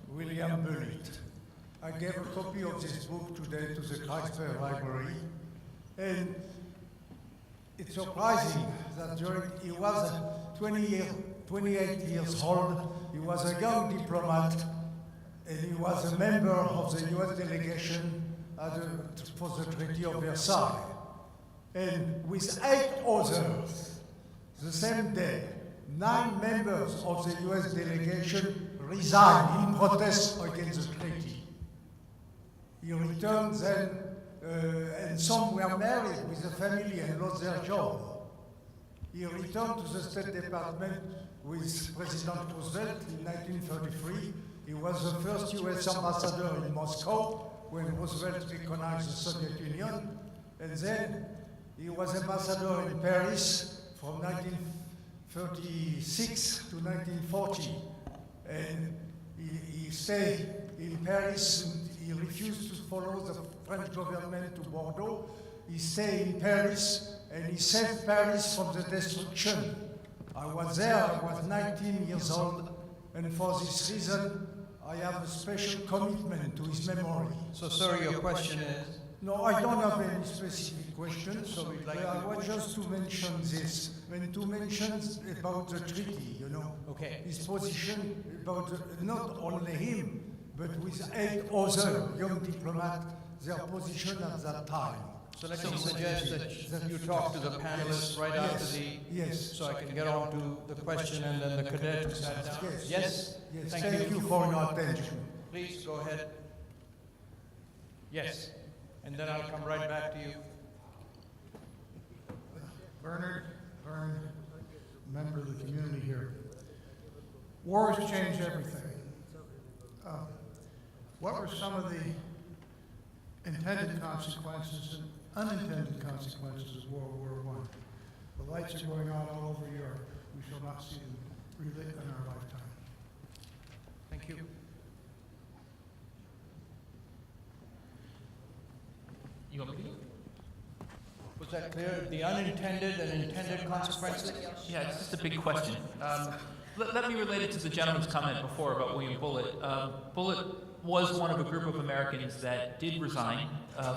William Bullitt. I gave a copy of this book today to the Kreisberg Library, and it's surprising that he was 28 years old, he was a young diplomat, and he was a member of the U.S. delegation for the Treaty of Versailles. And with 8 others, the same day, 9 members of the U.S. delegation resigned in protest against the treaty. He returned then, and some were married with a family and lost their job. He returned to the State Department with President Roosevelt in 1933. He was the first U.S. ambassador in Moscow when Roosevelt recognized the Soviet Union. And then he was ambassador in Paris from 1936 to 1940. And he stayed in Paris. He refused to follow the French government to Bordeaux. He stayed in Paris, and he saved Paris from the destruction. I was there, I was 19 years old, and for this reason, I have a special commitment to his memory. So, sir, your question is? No, I don't have any specific question, so I want just to mention this, and to mention about the treaty, you know. Okay. His position about not only him, but with 8 other young diplomats, their position at that time. So let me suggest that you talk to the panelists right after the... Yes. So I can get on to the question and then the cadet who sat down. Yes. Yes? Thank you for your attention. Please go ahead. Yes. And then I'll come right back to you. Bernard, member of the community here. Wars change everything. What were some of the intended consequences and unintended consequences of World War I? The lights are going on all over Europe. We shall not see them relit in our lifetime. Thank you. You want me to? Was that clear? The unintended and intended consequences? Yeah, it's just a big question. Let me relate it to the gentleman's comment before about William Bullitt. Bullitt was one of a group of Americans that did resign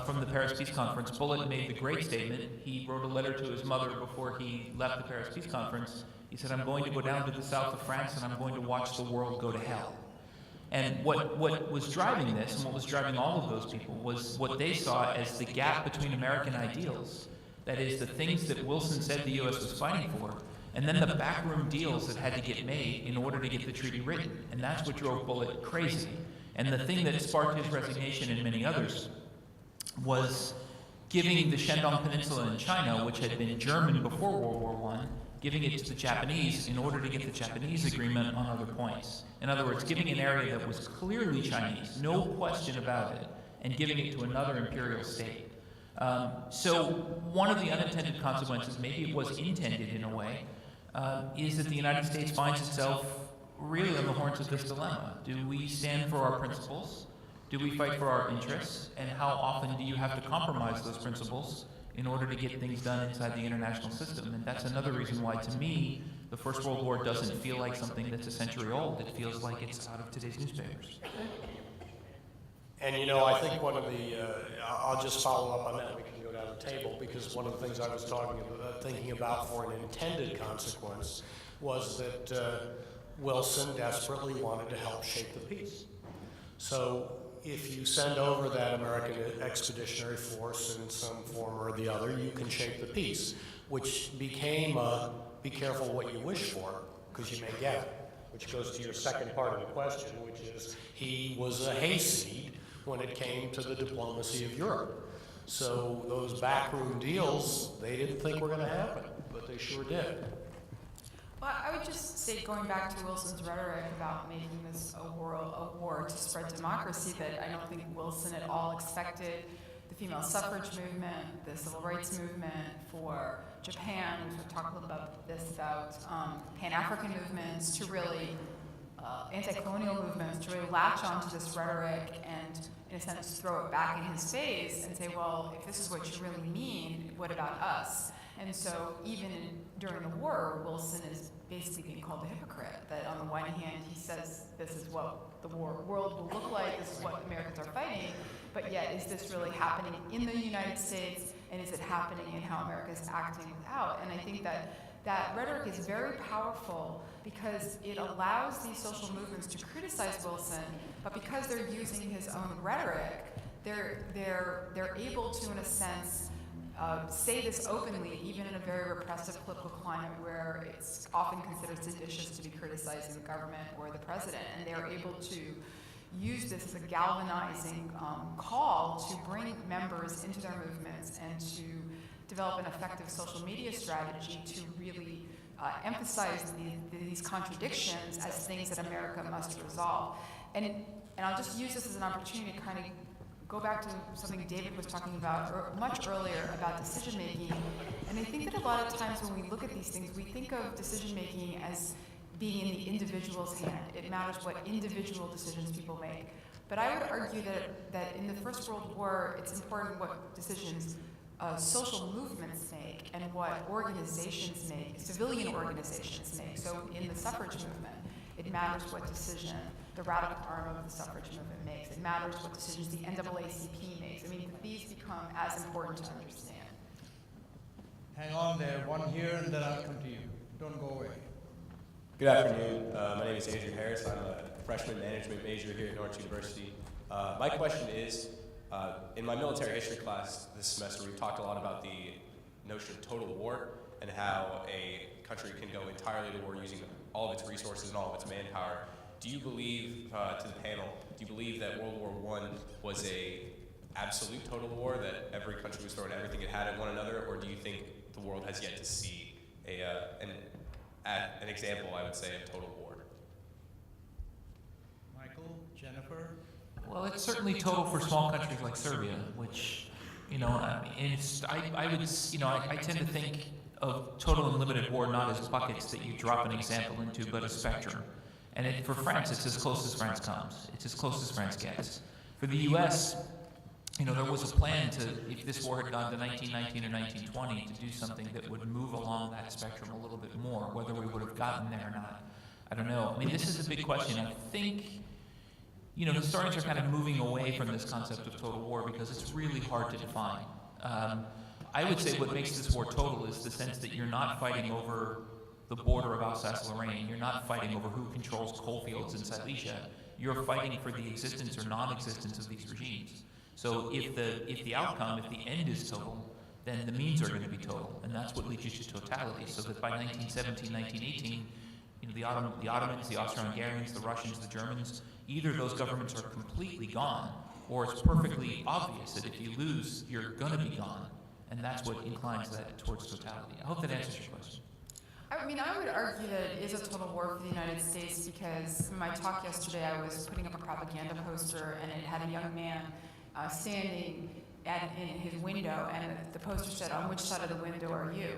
from the Paris Peace Conference. Bullitt made the great statement. He wrote a letter to his mother before he left the Paris Peace Conference. He said, "I'm going to go down to the south of France and I'm going to watch the world go to hell." And what was driving this, and what was driving all of those people, was what they saw as the gap between American ideals. That is, the things that Wilson said the U.S. was fighting for, and then the backroom deals that had to get made in order to get the treaty written. And that's what drove Bullitt crazy. And the thing that sparked his resignation and many others was giving the Shandong Peninsula in China, which had been German before World War I, giving it to the Japanese in order to get the Japanese agreement on other points. In other words, giving an area that was clearly Chinese, no question about it, and giving it to another imperial state. So one of the unintended consequences, maybe it was intended in a way, is that the United States finds itself really on the horns of this dilemma. Do we stand for our principles? Do we fight for our interests? And how often do you have to compromise those principles in order to get things done inside the international system? And that's another reason why, to me, the First World War doesn't feel like something that's a century old. It feels like it's out of today's newspapers. And you know, I think one of the, I'll just follow up on that, we can go down the table, because one of the things I was thinking about for an intended consequence was that Wilson desperately wanted to help shape the peace. So if you send over that American Expeditionary Force in some form or the other, you can shape the peace, which became be careful what you wish for, because you may get it, which goes to your second part of the question, which is he was a hayseed when it came to the diplomacy of Europe. So those backroom deals, they didn't think were going to happen, but they sure did. Well, I would just say, going back to Wilson's rhetoric about making this a war to spread democracy, that I don't think Wilson at all expected the female suffrage movement, the civil rights movement for Japan, we've talked a little about this, about Pan-African movements to really, anti-colonial movements to really latch onto this rhetoric and, in a sense, throw it back in his face and say, well, if this is what you really mean, what about us? And so even during the war, Wilson is basically being called a hypocrite, that on the one hand he says this is what the world will look like, this is what Americans are fighting, but yet is this really happening in the United States, and is it happening in how America is acting without? And I think that that rhetoric is very powerful because it allows these social movements to criticize Wilson, but because they're using his own rhetoric, they're able to, in a sense, say this openly, even in a very repressive political climate where it's often considered seditious to be criticizing the government or the president, and they're able to use this as a galvanizing call to bring members into their movements and to develop an effective social media strategy to really emphasize these contradictions as things that America must resolve. And I'll just use this as an opportunity to kind of go back to something David was talking about much earlier about decision making. And I think that a lot of times when we look at these things, we think of decision making as being in the individual's hand. It matters what individual decisions people make. But I would argue that in the First World War, it's important what decisions social movements make and what organizations make, civilian organizations make. So in the suffrage movement, it matters what decision the radical arm of the suffrage movement makes. It matters what decisions the NAACP makes. I mean, these become as important to understand. Hang on there, one here, and then I'll come to you. Don't go away. Good afternoon. My name is Andrew Harris. I'm a freshman management major here at Norwich University. My question is, in my military history class this semester, we've talked a lot about the notion of total war and how a country can go entirely to war using all of its resources and all of its manpower. Do you believe, to the panel, do you believe that World War I was a absolute total war, that every country was throwing everything it had at one another, or do you think the world has yet to see an example, I would say, of total war? Michael, Jennifer? Well, it's certainly total for small countries like Serbia, which, you know, I tend to think of total and limited war not as buckets that you drop an example into, but a spectrum. And for France, it's as close as France comes. It's as close as France gets. For the U.S., you know, there was a plan to, if this war had gone to 1919 or 1920, to do something that would move along that spectrum a little bit more. Whether we would have gotten there or not, I don't know. I mean, this is a big question. I think, you know, historians are kind of moving away from this concept of total war because it's really hard to define. I would say what makes this war total is the sense that you're not fighting over the border of Alsace-Lorraine. You're not fighting over who controls coalfields in Silesia. You're fighting for the existence or non-existence of these regimes. So if the outcome, if the end is total, then the means are going to be total, and that's what leads you to totality. So that by 1917, 1918, you know, the Ottomans, the Austro-Hungarians, the Russians, the Germans, either those governments are completely gone, or it's perfectly obvious that if you lose, you're going to be gone, and that's what inclines that towards totality. I hope that answers your question. I mean, I would argue that it is a total war for the United States because in my talk yesterday, I was putting up a propaganda poster, and it had a young man standing in his window, and the poster said, "On which side of the window are you?"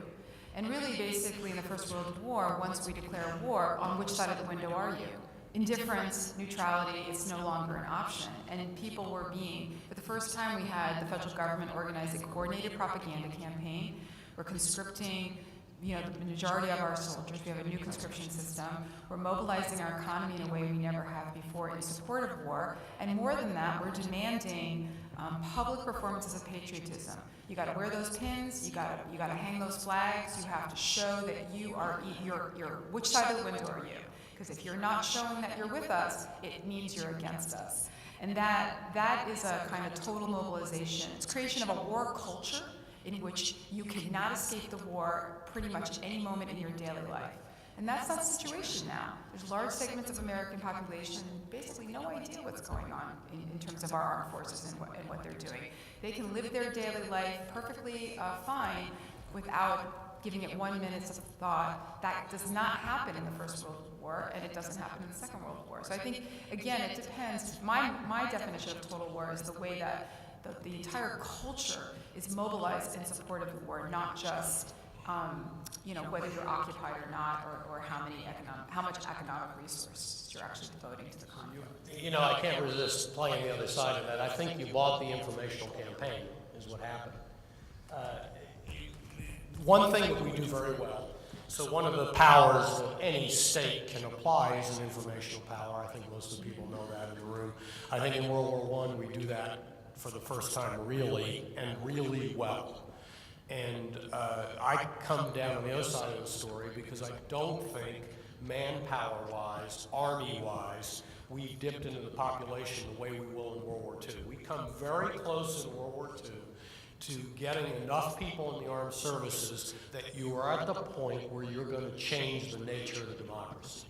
And really, basically, in the First World War, once we declare war, on which side of the window are you? Indifference, neutrality is no longer an option. And people were being, for the first time, we had the federal government organize a coordinated propaganda campaign. We're conscripting, you know, the majority of our soldiers. We have a new conscription system. We're mobilizing our economy in a way we never have before in support of war. And more than that, we're demanding public performances of patriotism. You got to wear those pins. You got to hang those flags. You have to show that you are you're which side of the window are you? Because if you're not showing that you're with us, it means you're against us. And that is a kind of total mobilization. It's creation of a war culture in which you cannot escape the war pretty much any moment in your daily life. And that's not the situation now. There's large segments of American population, basically no idea what's going on in terms of our armed forces and what they're doing. They can live their daily life perfectly fine without giving it 1 minute of thought. That does not happen in the First World War, and it doesn't happen in the Second World War. So I think, again, it depends. My definition of total war is the way that the entire culture is mobilized in support of the war, not just whether you're occupied or not, or how much economic resources you're actually devoting to the conflict. I can't resist playing the other side of that. I think you bought the informational campaign, is what happened. One thing that we do very well, so one of the powers that any state can apply is an informational power. I think most of the people know that in the room. I think in World War I, we do that for the first time really well. And I come down on the other side of the story because I don't think manpower-wise, army-wise, we dipped into the population the way we will in World War II. We come very close in World War II to getting enough people in the armed services that you are at the point where you're going to change the nature of the democracy.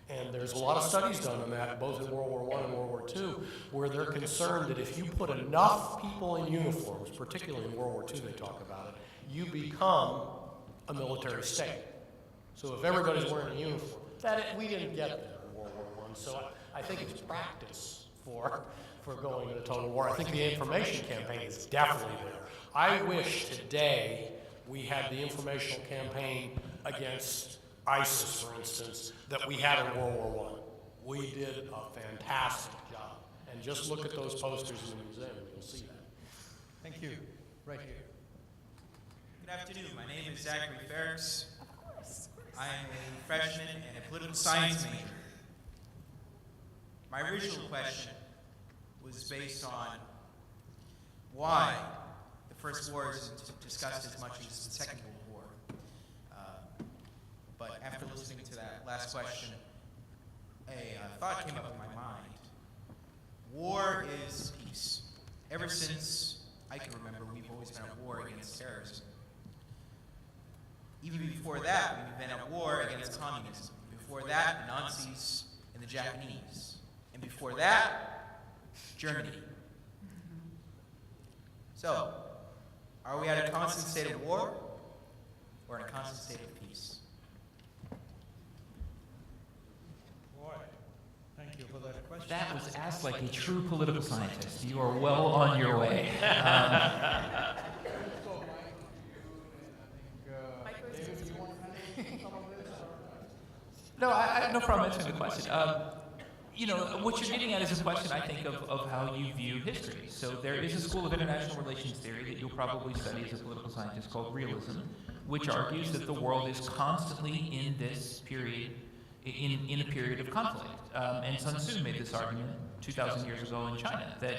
And there's a lot of studies done on that, both in World War I and World War II, where they're concerned that if you put enough people in uniforms, particularly in World War II they talk about it, you become a military state. So if everybody's wearing a uniform, we didn't get there in World War I, so I think it's practice for going to total war. I think the information campaign is definitely there. I wish today we had the informational campaign against ISIS, for instance, that we had in World War I. We did a fantastic job. And just look at those posters in the museum, and you'll see that. Thank you. Right here. Good afternoon. My name is Zachary Ferris. I am a freshman and a political science major. My original question was based on why the First War isn't discussed as much as the Second World War. But after listening to that last question, a thought came up in my mind. War is peace. Ever since I can remember, we've always been at war against terrorism. Even before that, we've been at war against communism. Before that, the Nazis and the Japanese. And before that, Germany. So, are we at a constant state of war or in a constant state of peace? Boy, thank you for that question. That was asked like a true political scientist. You are well on your way. No, I have no problem answering the question. What you're getting at is a question, I think, of how you view history. So there is a school of international relations theory that you'll probably study as a political scientist called realism, which argues that the world is constantly in this period, in a period of conflict. And Sun Tzu made this argument 2,000 years ago in China, that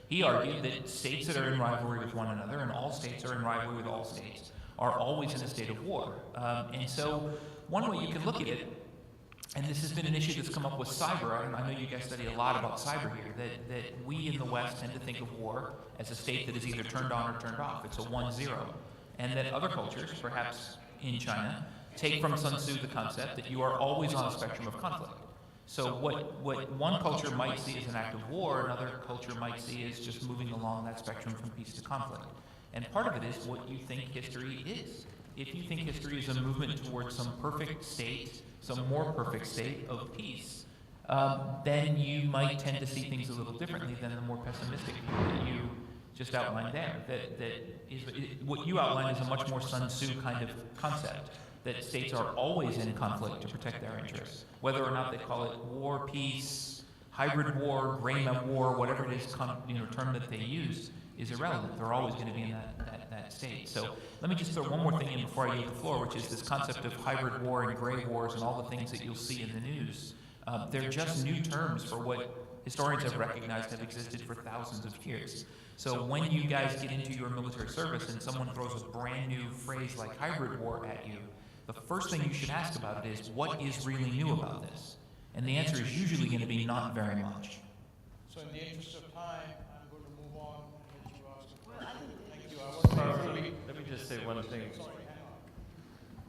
he argued that states that are in rivalry with one another, and all states are in rivalry with all states, are always in a state of war. And so one way you can look at it, and this has been an issue that's come up with cyber. I know you guys study a lot about cyber here, that we in the West tend to think of war as a state that is either turned on or turned off. It's a 1-0. And that other cultures, perhaps in China, take from Sun Tzu the concept that you are always on a spectrum of conflict. So what one culture might see as an act of war, another culture might see as just moving along that spectrum from peace to conflict. And part of it is what you think history is. If you think history is a movement towards some perfect state, some more perfect state of peace, then you might tend to see things a little differently than the more pessimistic view that you just outlined there. What you outlined is a much more Sun Tzu kind of concept, that states are always in conflict to protect their interests. Whether or not they call it war, peace, hybrid war, gray war, whatever it is, term that they use, is irrelevant. They're always going to be in that state. So let me just throw one more thing in before I yield the floor, which is this concept of hybrid war and gray wars and all the things that you'll see in the news. They're just new terms for what historians have recognized have existed for thousands of years. So when you guys get into your military service and someone throws a brand new phrase like hybrid war at you, the first thing you should ask about it is, what is really new about this? And the answer is usually going to be not very much. So in the interest of time, I'm going to move on and let you ask a question. Thank you. Let me just say one thing.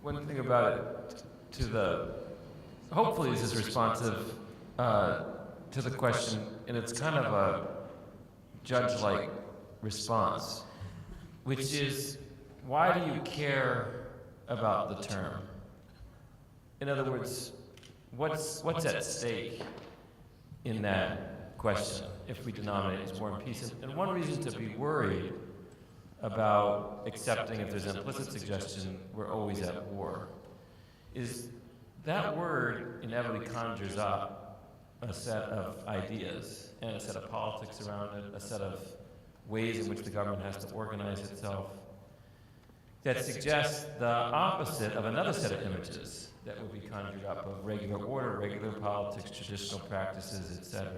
One thing about it, hopefully this is responsive to the question, and it's kind of a judge-like response, which is, why do you care about the term? In other words, what's at stake in that question if we denominate it as war and peace? And one reason to be worried about accepting if there's an implicit suggestion we're always at war is that word inevitably conjures up a set of ideas and a set of politics around it, a set of ways in which the government has to organize itself that suggests the opposite of another set of images that would be conjured up of regular order, regular politics, traditional practices, etc.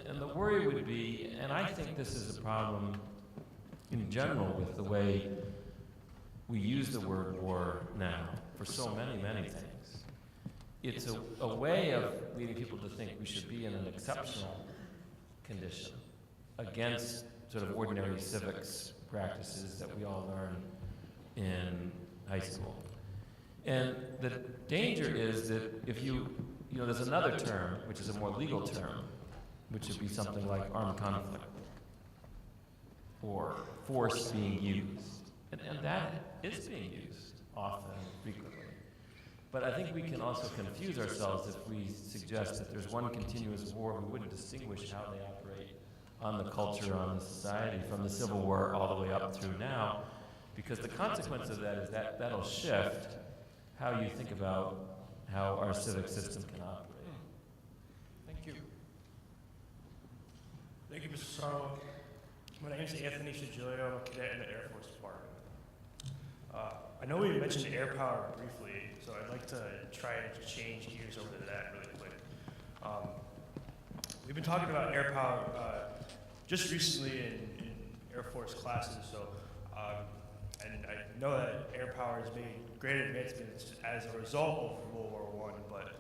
And the worry would be, and I think this is a problem in general with the way we use the word war now for so many, many things. It's a way of leading people to think we should be in an exceptional condition against sort of ordinary civics practices that we all learn in high school. And the danger is that if there's another term, which is a more legal term, which would be something like armed conflict or force being used. And that is being used often, frequently. But I think we can also confuse ourselves if we suggest that there's one continuous war. We wouldn't distinguish how they operate on the culture, on the society, from the Civil War all the way up through now, because the consequence of that is that that'll shift how you think about how our civic system can operate. Thank you. Thank you, Mr. Sarlo. My name is Anthony Shigilio. I'm a cadet in the Air Force Department. I know we mentioned air power briefly, so I'd like to try and change gears over to that really quick. We've been talking about air power just recently in Air Force classes, so and I know that air power has made great advancements as a result of World War I, but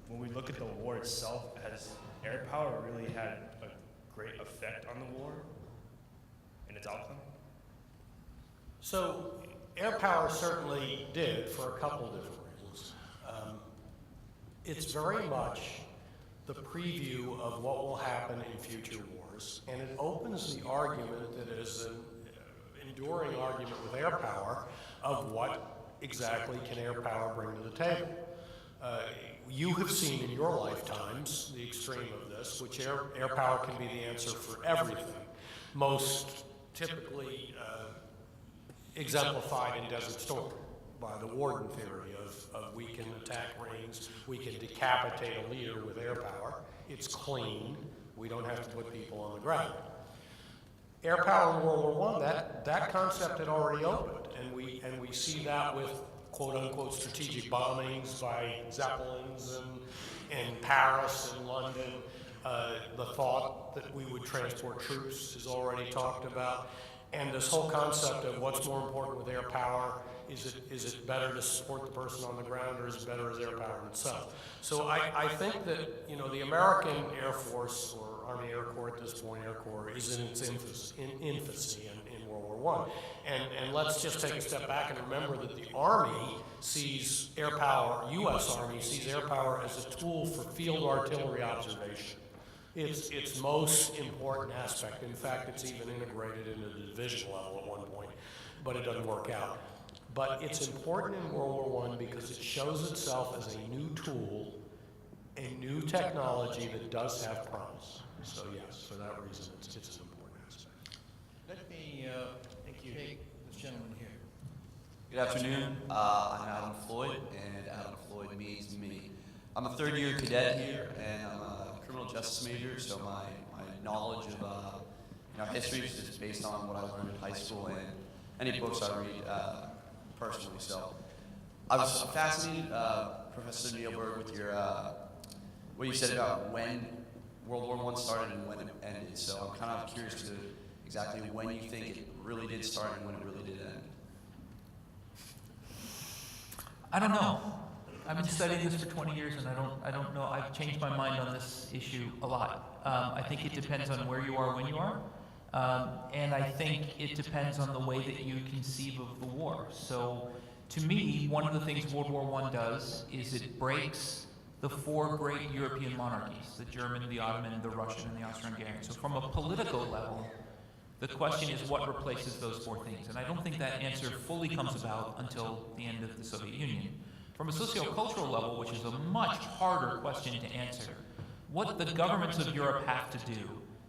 when we look at the war itself, has air power really had a great effect on the war and its outcome? So air power certainly did for a couple different reasons. It's very much the preview of what will happen in future wars, and it opens the argument that is an enduring argument with air power of what exactly can air power bring to the table. You have seen in your lifetimes the extreme of this, which air power can be the answer for everything. Most typically exemplified in Desert Storm by the Warden theory of we can attack rings, we can decapitate a leader with air power. It's clean. We don't have to put people on the ground. Air power in World War I, that concept had already opened, and we see that with quote-unquote strategic bombings by Zeppelins in Paris and London. The thought that we would transport troops is already talked about. And this whole concept of what's more important with air power, is it better to support the person on the ground, or is it better as air power itself? So I think that, the American Air Force, or Army Air Corps at this point, Air Corps, is in its infancy in World War I. And let's just take a step back and remember that the Army sees air power, U.S. Army sees air power as a tool for field artillery observation. It's its most important aspect. In fact, it's even integrated into the division level at one point, but it doesn't work out. But it's important in World War I because it shows itself as a new tool, a new technology that does have promise. So yes, for that reason, it's an important aspect. Let me take this gentleman here. Good afternoon. I'm Adam Floyd, and Adam Floyd means me. I'm a third-year cadet here, and I'm a criminal justice major, so my knowledge of history is just based on what I learned in high school and any books I read personally. So I was fascinated, Professor Neilberg, with your what you said about when World War I started and when it ended. So I'm kind of curious to exactly when you think it really did start and when it really did end. I don't know. I've been studying this for 20 years, and I don't know. I've changed my mind on this issue a lot. I think it depends on where you are when you are, and I think it depends on the way that you conceive of the war. So, to me, one of the things World War I does is it breaks the four great European monarchies: the German, the Ottoman, the Russian, and the Austro-Hungarian. So, from a political level, the question is what replaces those four things, and I don't think that answer fully comes about until the end of the Soviet Union. From a sociocultural level, which is a much harder question to answer, what the governments of Europe have to do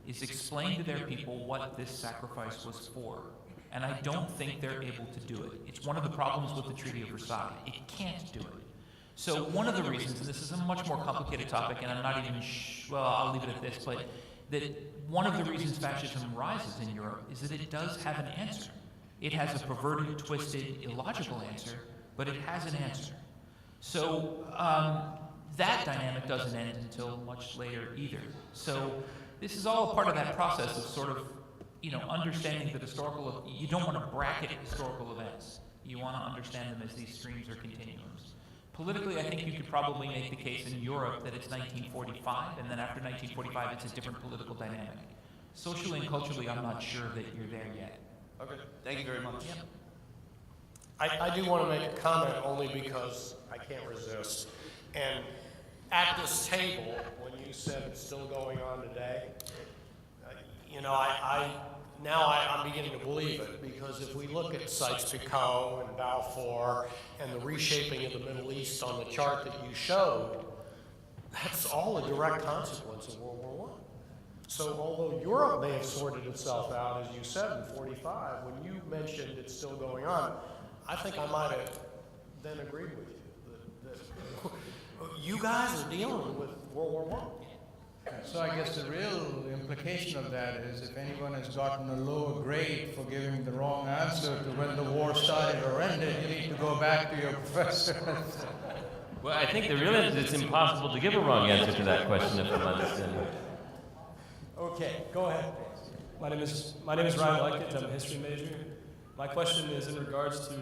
is explain to their people what this sacrifice was for. And I don't think they're able to do it. It's one of the problems with the Treaty of Versailles. It can't do it. So one of the reasons, and this is a much more complicated topic, and I'm not even well, I'll leave it at this, but that one of the reasons fascism rises in Europe is that it does have an answer. It has a perverted, twisted, illogical answer, but it has an answer. So that dynamic doesn't end until much later either. So this is all a part of that process of sort of, understanding that you don't want to bracket historical events. You want to understand them as these streams or continuums. Politically, I think you could probably make the case in Europe that it's 1945, and then after 1945, it's a different political dynamic. Socially and culturally, I'm not sure that you're there yet. Okay, thank you very much. Yep. I do want to make a comment only because I can't resist. And at this table, when you said it's still going on today, I'm beginning to believe it, because if we look at Sykes-Picot and Balfour and the reshaping of the Middle East on the chart that you showed, that's all a direct consequence of World War I. So although Europe may have sorted itself out, as you said, in 45, when you mentioned it's still going on, I think I might have then agreed with you that you guys are dealing with World War I. So I guess the real implication of that is if anyone has gotten a lower grade for giving the wrong answer to when the war started or ended, you need to go back to your professor. Well, I think the real answer is it's impossible to give a wrong answer to that question if I'm understanding. Okay, go ahead. My name is Ryan Luckett. I'm a history major. My question is in regards to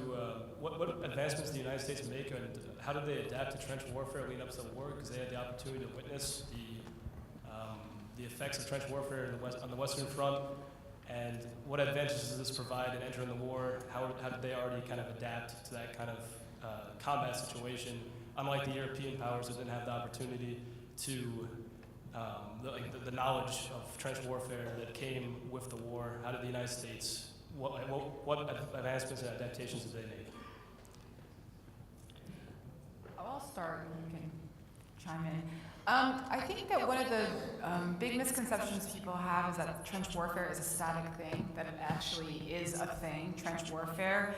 what advancements the United States make, and how did they adapt to trench warfare leading up to the war? Because they had the opportunity to witness the effects of trench warfare on the Western Front, and what advantages does this provide in entering the war? How did they already kind of adapt to that kind of combat situation, unlike the European powers that didn't have the opportunity to the knowledge of trench warfare that came with the war? How did the United States, what advancements and adaptations did they make? I'll start and you can chime in. I think that one of the big misconceptions people have is that trench warfare is a static thing, that it actually is a thing, trench warfare.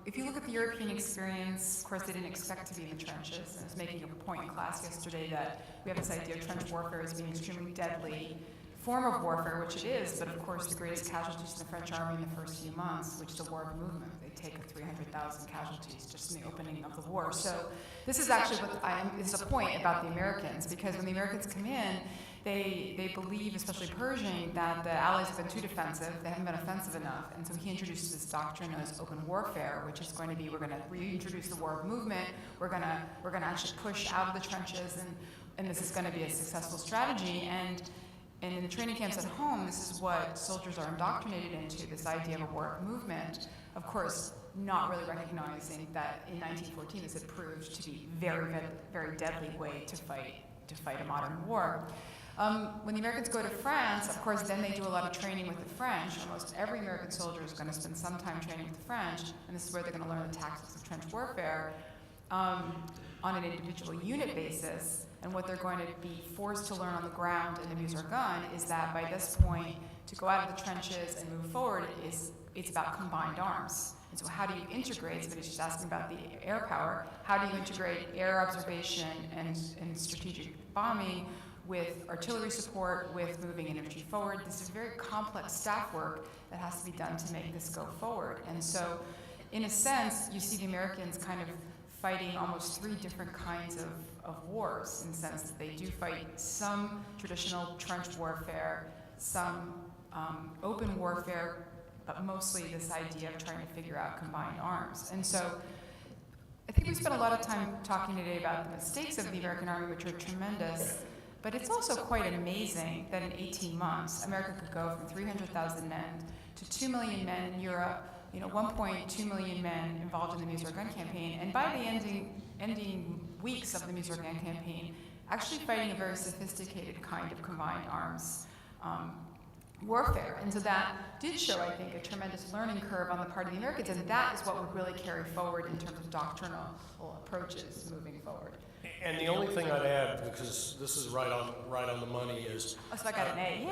If you look at the European experience, of course, they didn't expect to be in the trenches. I was making a point in class yesterday that we have this idea of trench warfare as being an extremely deadly form of warfare, which it is, but of course the greatest casualties in the French army in the first few months, which is the War of Movement. They take 300,000 casualties just in the opening of the war. So this is actually this is a point about the Americans, because when the Americans come in, they believe, especially Pershing, that the Allies have been too defensive, they haven't been offensive enough, and so he introduces this doctrine known as open warfare, which is going to be, we're going to reintroduce the War of Movement, we're going to actually push out of the trenches, and this is going to be a successful strategy. And in the training camps at home, this is what soldiers are indoctrinated into, this idea of a war of movement. Of course, not really recognizing that in 1914 this had proved to be very, very deadly way to fight a modern war. When the Americans go to France, of course, then they do a lot of training with the French. Almost every American soldier is going to spend some time training with the French, and this is where they're going to learn the tactics of trench warfare on an individual unit basis. And what they're going to be forced to learn on the ground in the Muser gun is that by this point, to go out of the trenches and move forward, it's about combined arms. And so how do you integrate, somebody's just asking about the air power, how do you integrate air observation and strategic bombing with artillery support, with moving infantry forward? This is very complex staff work that has to be done to make this go forward. And so, in a sense, you see the Americans kind of fighting almost three different kinds of wars, in the sense that they do fight some traditional trench warfare, some open warfare, but mostly this idea of trying to figure out combined arms. And so I think we spent a lot of time talking today about the mistakes of the American Army, which are tremendous, but it's also quite amazing that in 18 months, America could go from 300,000 men to 2 million men in Europe, 1.2 million men involved in the Meuse-Argonne campaign, and by the ending weeks of the Meuse-Argonne campaign, actually fighting a very sophisticated kind of combined arms warfare. And so that did show, I think, a tremendous learning curve on the part of the Americans, and that is what would really carry forward in terms of doctrinal approaches moving forward. And the only thing I'd add, because this is right on the money, is Oh, so I got an A.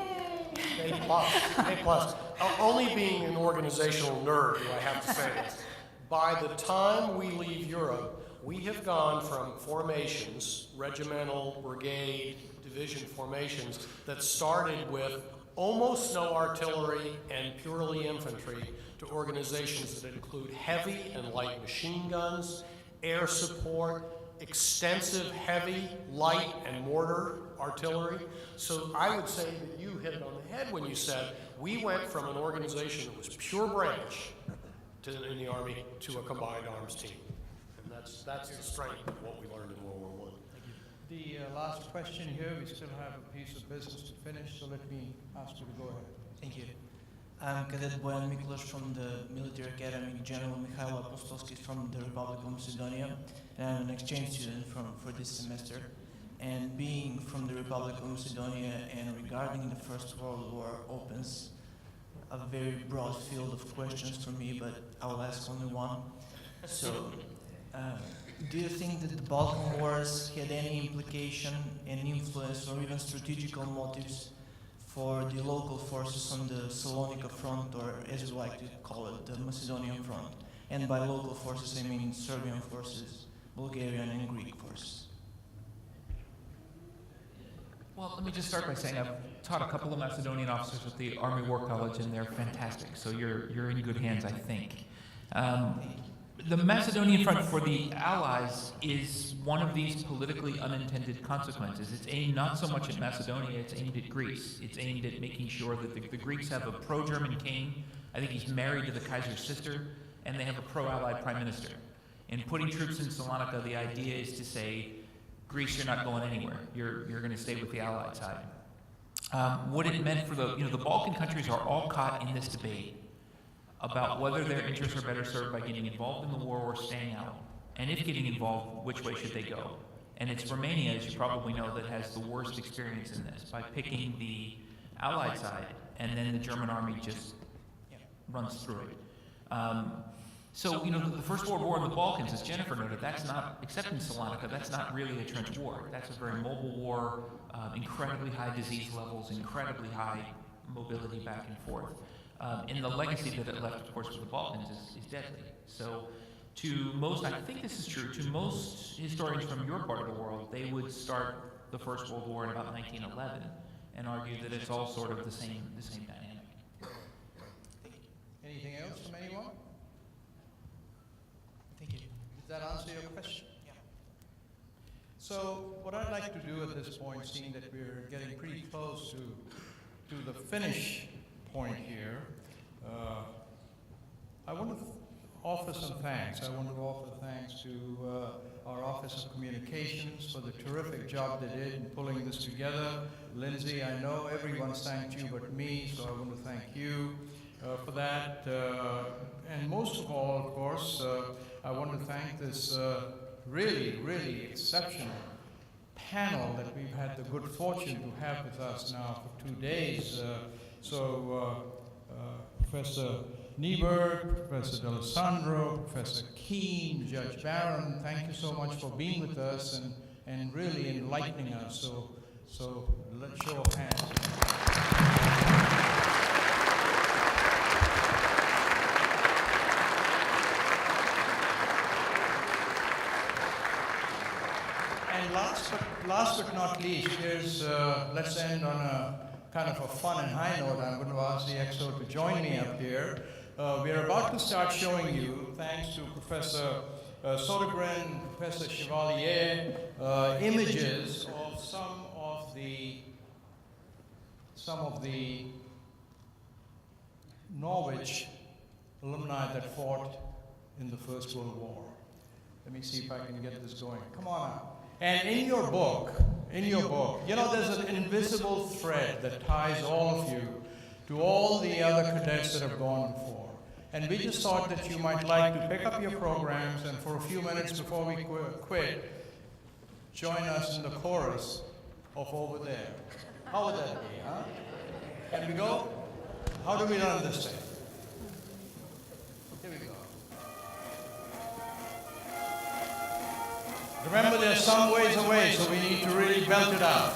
Yay! A plus. Only being an organizational nerd, do I have to say this. By the time we leave Europe, we have gone from formations, regimental, brigade, division formations, that started with almost no artillery and purely infantry, to organizations that include heavy and light machine guns, air support, extensive heavy, light, and mortar artillery. So I would say that you hit it on the head when you said we went from an organization that was pure branch in the Army to a combined arms team. And that's the strength of what we learned in World War I. The last question here, we still have a piece of business to finish, so let me ask you to go ahead. Thank you. I'm Cadet Bojan Miklos from the Military Academy. General Mikhail Apostolsky from the Republic of Macedonia, and I'm an exchange student for this semester. And being from the Republic of Macedonia and regarding the First World War opens a very broad field of questions for me, but I'll ask only one. So, do you think that the Balkan Wars had any implication and influence or even strategical motives for the local forces on the Salonika front, or as we like to call it, the Macedonian front? And by local forces, I mean Serbian forces, Bulgarian and Greek forces. Well, let me just start by saying I've taught a couple of Macedonian officers at the Army War College, and they're fantastic. So you're in good hands, I think. The Macedonian front for the Allies is one of these politically unintended consequences. It's aimed not so much at Macedonia, it's aimed at Greece. It's aimed at making sure that the Greeks have a pro-German king. I think he's married to the Kaiser's sister, and they have a pro-Allied prime minister. In putting troops in Salonika, the idea is to say, Greece, you're not going anywhere. You're going to stay with the Allied side. What it meant for the Balkan countries are all caught in this debate about whether their interests are better served by getting involved in the war or staying out. And if getting involved, which way should they go? And it's Romania, as you probably know, that has the worst experience in this by picking the Allied side, and then the German army just runs through it. So, the First World War in the Balkans, as Jennifer noted, that's not, except in Salonika, that's not really a trench war. That's a very mobile war, incredibly high disease levels, incredibly high mobility back and forth. And the legacy that it left, of course, with the Balkans is deadly. So to most, I think this is true, to most historians from your part of the world, they would start the First World War in about 1911 and argue that it's all sort of the same dynamic. Anything else from anyone? Thank you. Did that answer your question? Yeah. So what I'd like to do at this point, seeing that we're getting pretty close to the finish point here, I want to offer some thanks. I want to offer thanks to our Office of Communications for the terrific job they did in pulling this together. Lindsay, I know everyone's thanked you but me, so I want to thank you for that. And most of all, of course, I want to thank this really, really exceptional panel that we've had the good fortune to have with us now for 2 days. Professor Nieberg, Professor D'Alessandro, Professor Keene, Judge Barron, thank you so much for being with us and really enlightening us. So let's show of hands. And last but not least, here's, let's end on a kind of a fun and high note. I'm going to ask the EXO to join me up here. We're about to start showing you, thanks to Professor Sodergren, Professor Chevalier, images of some of the Norwich alumni that fought in the First World War. Let me see if I can get this going. Come on out. And in your book, you know, there's an invisible thread that ties all of you to all the other cadets that have gone before. And we just thought that you might like to pick up your programs and for a few minutes before we quit, join us in the chorus of Over There. How would that be, huh? Can we go? How do we run this thing? Here we go. Remember, there's some ways away, so we need to really belt it out.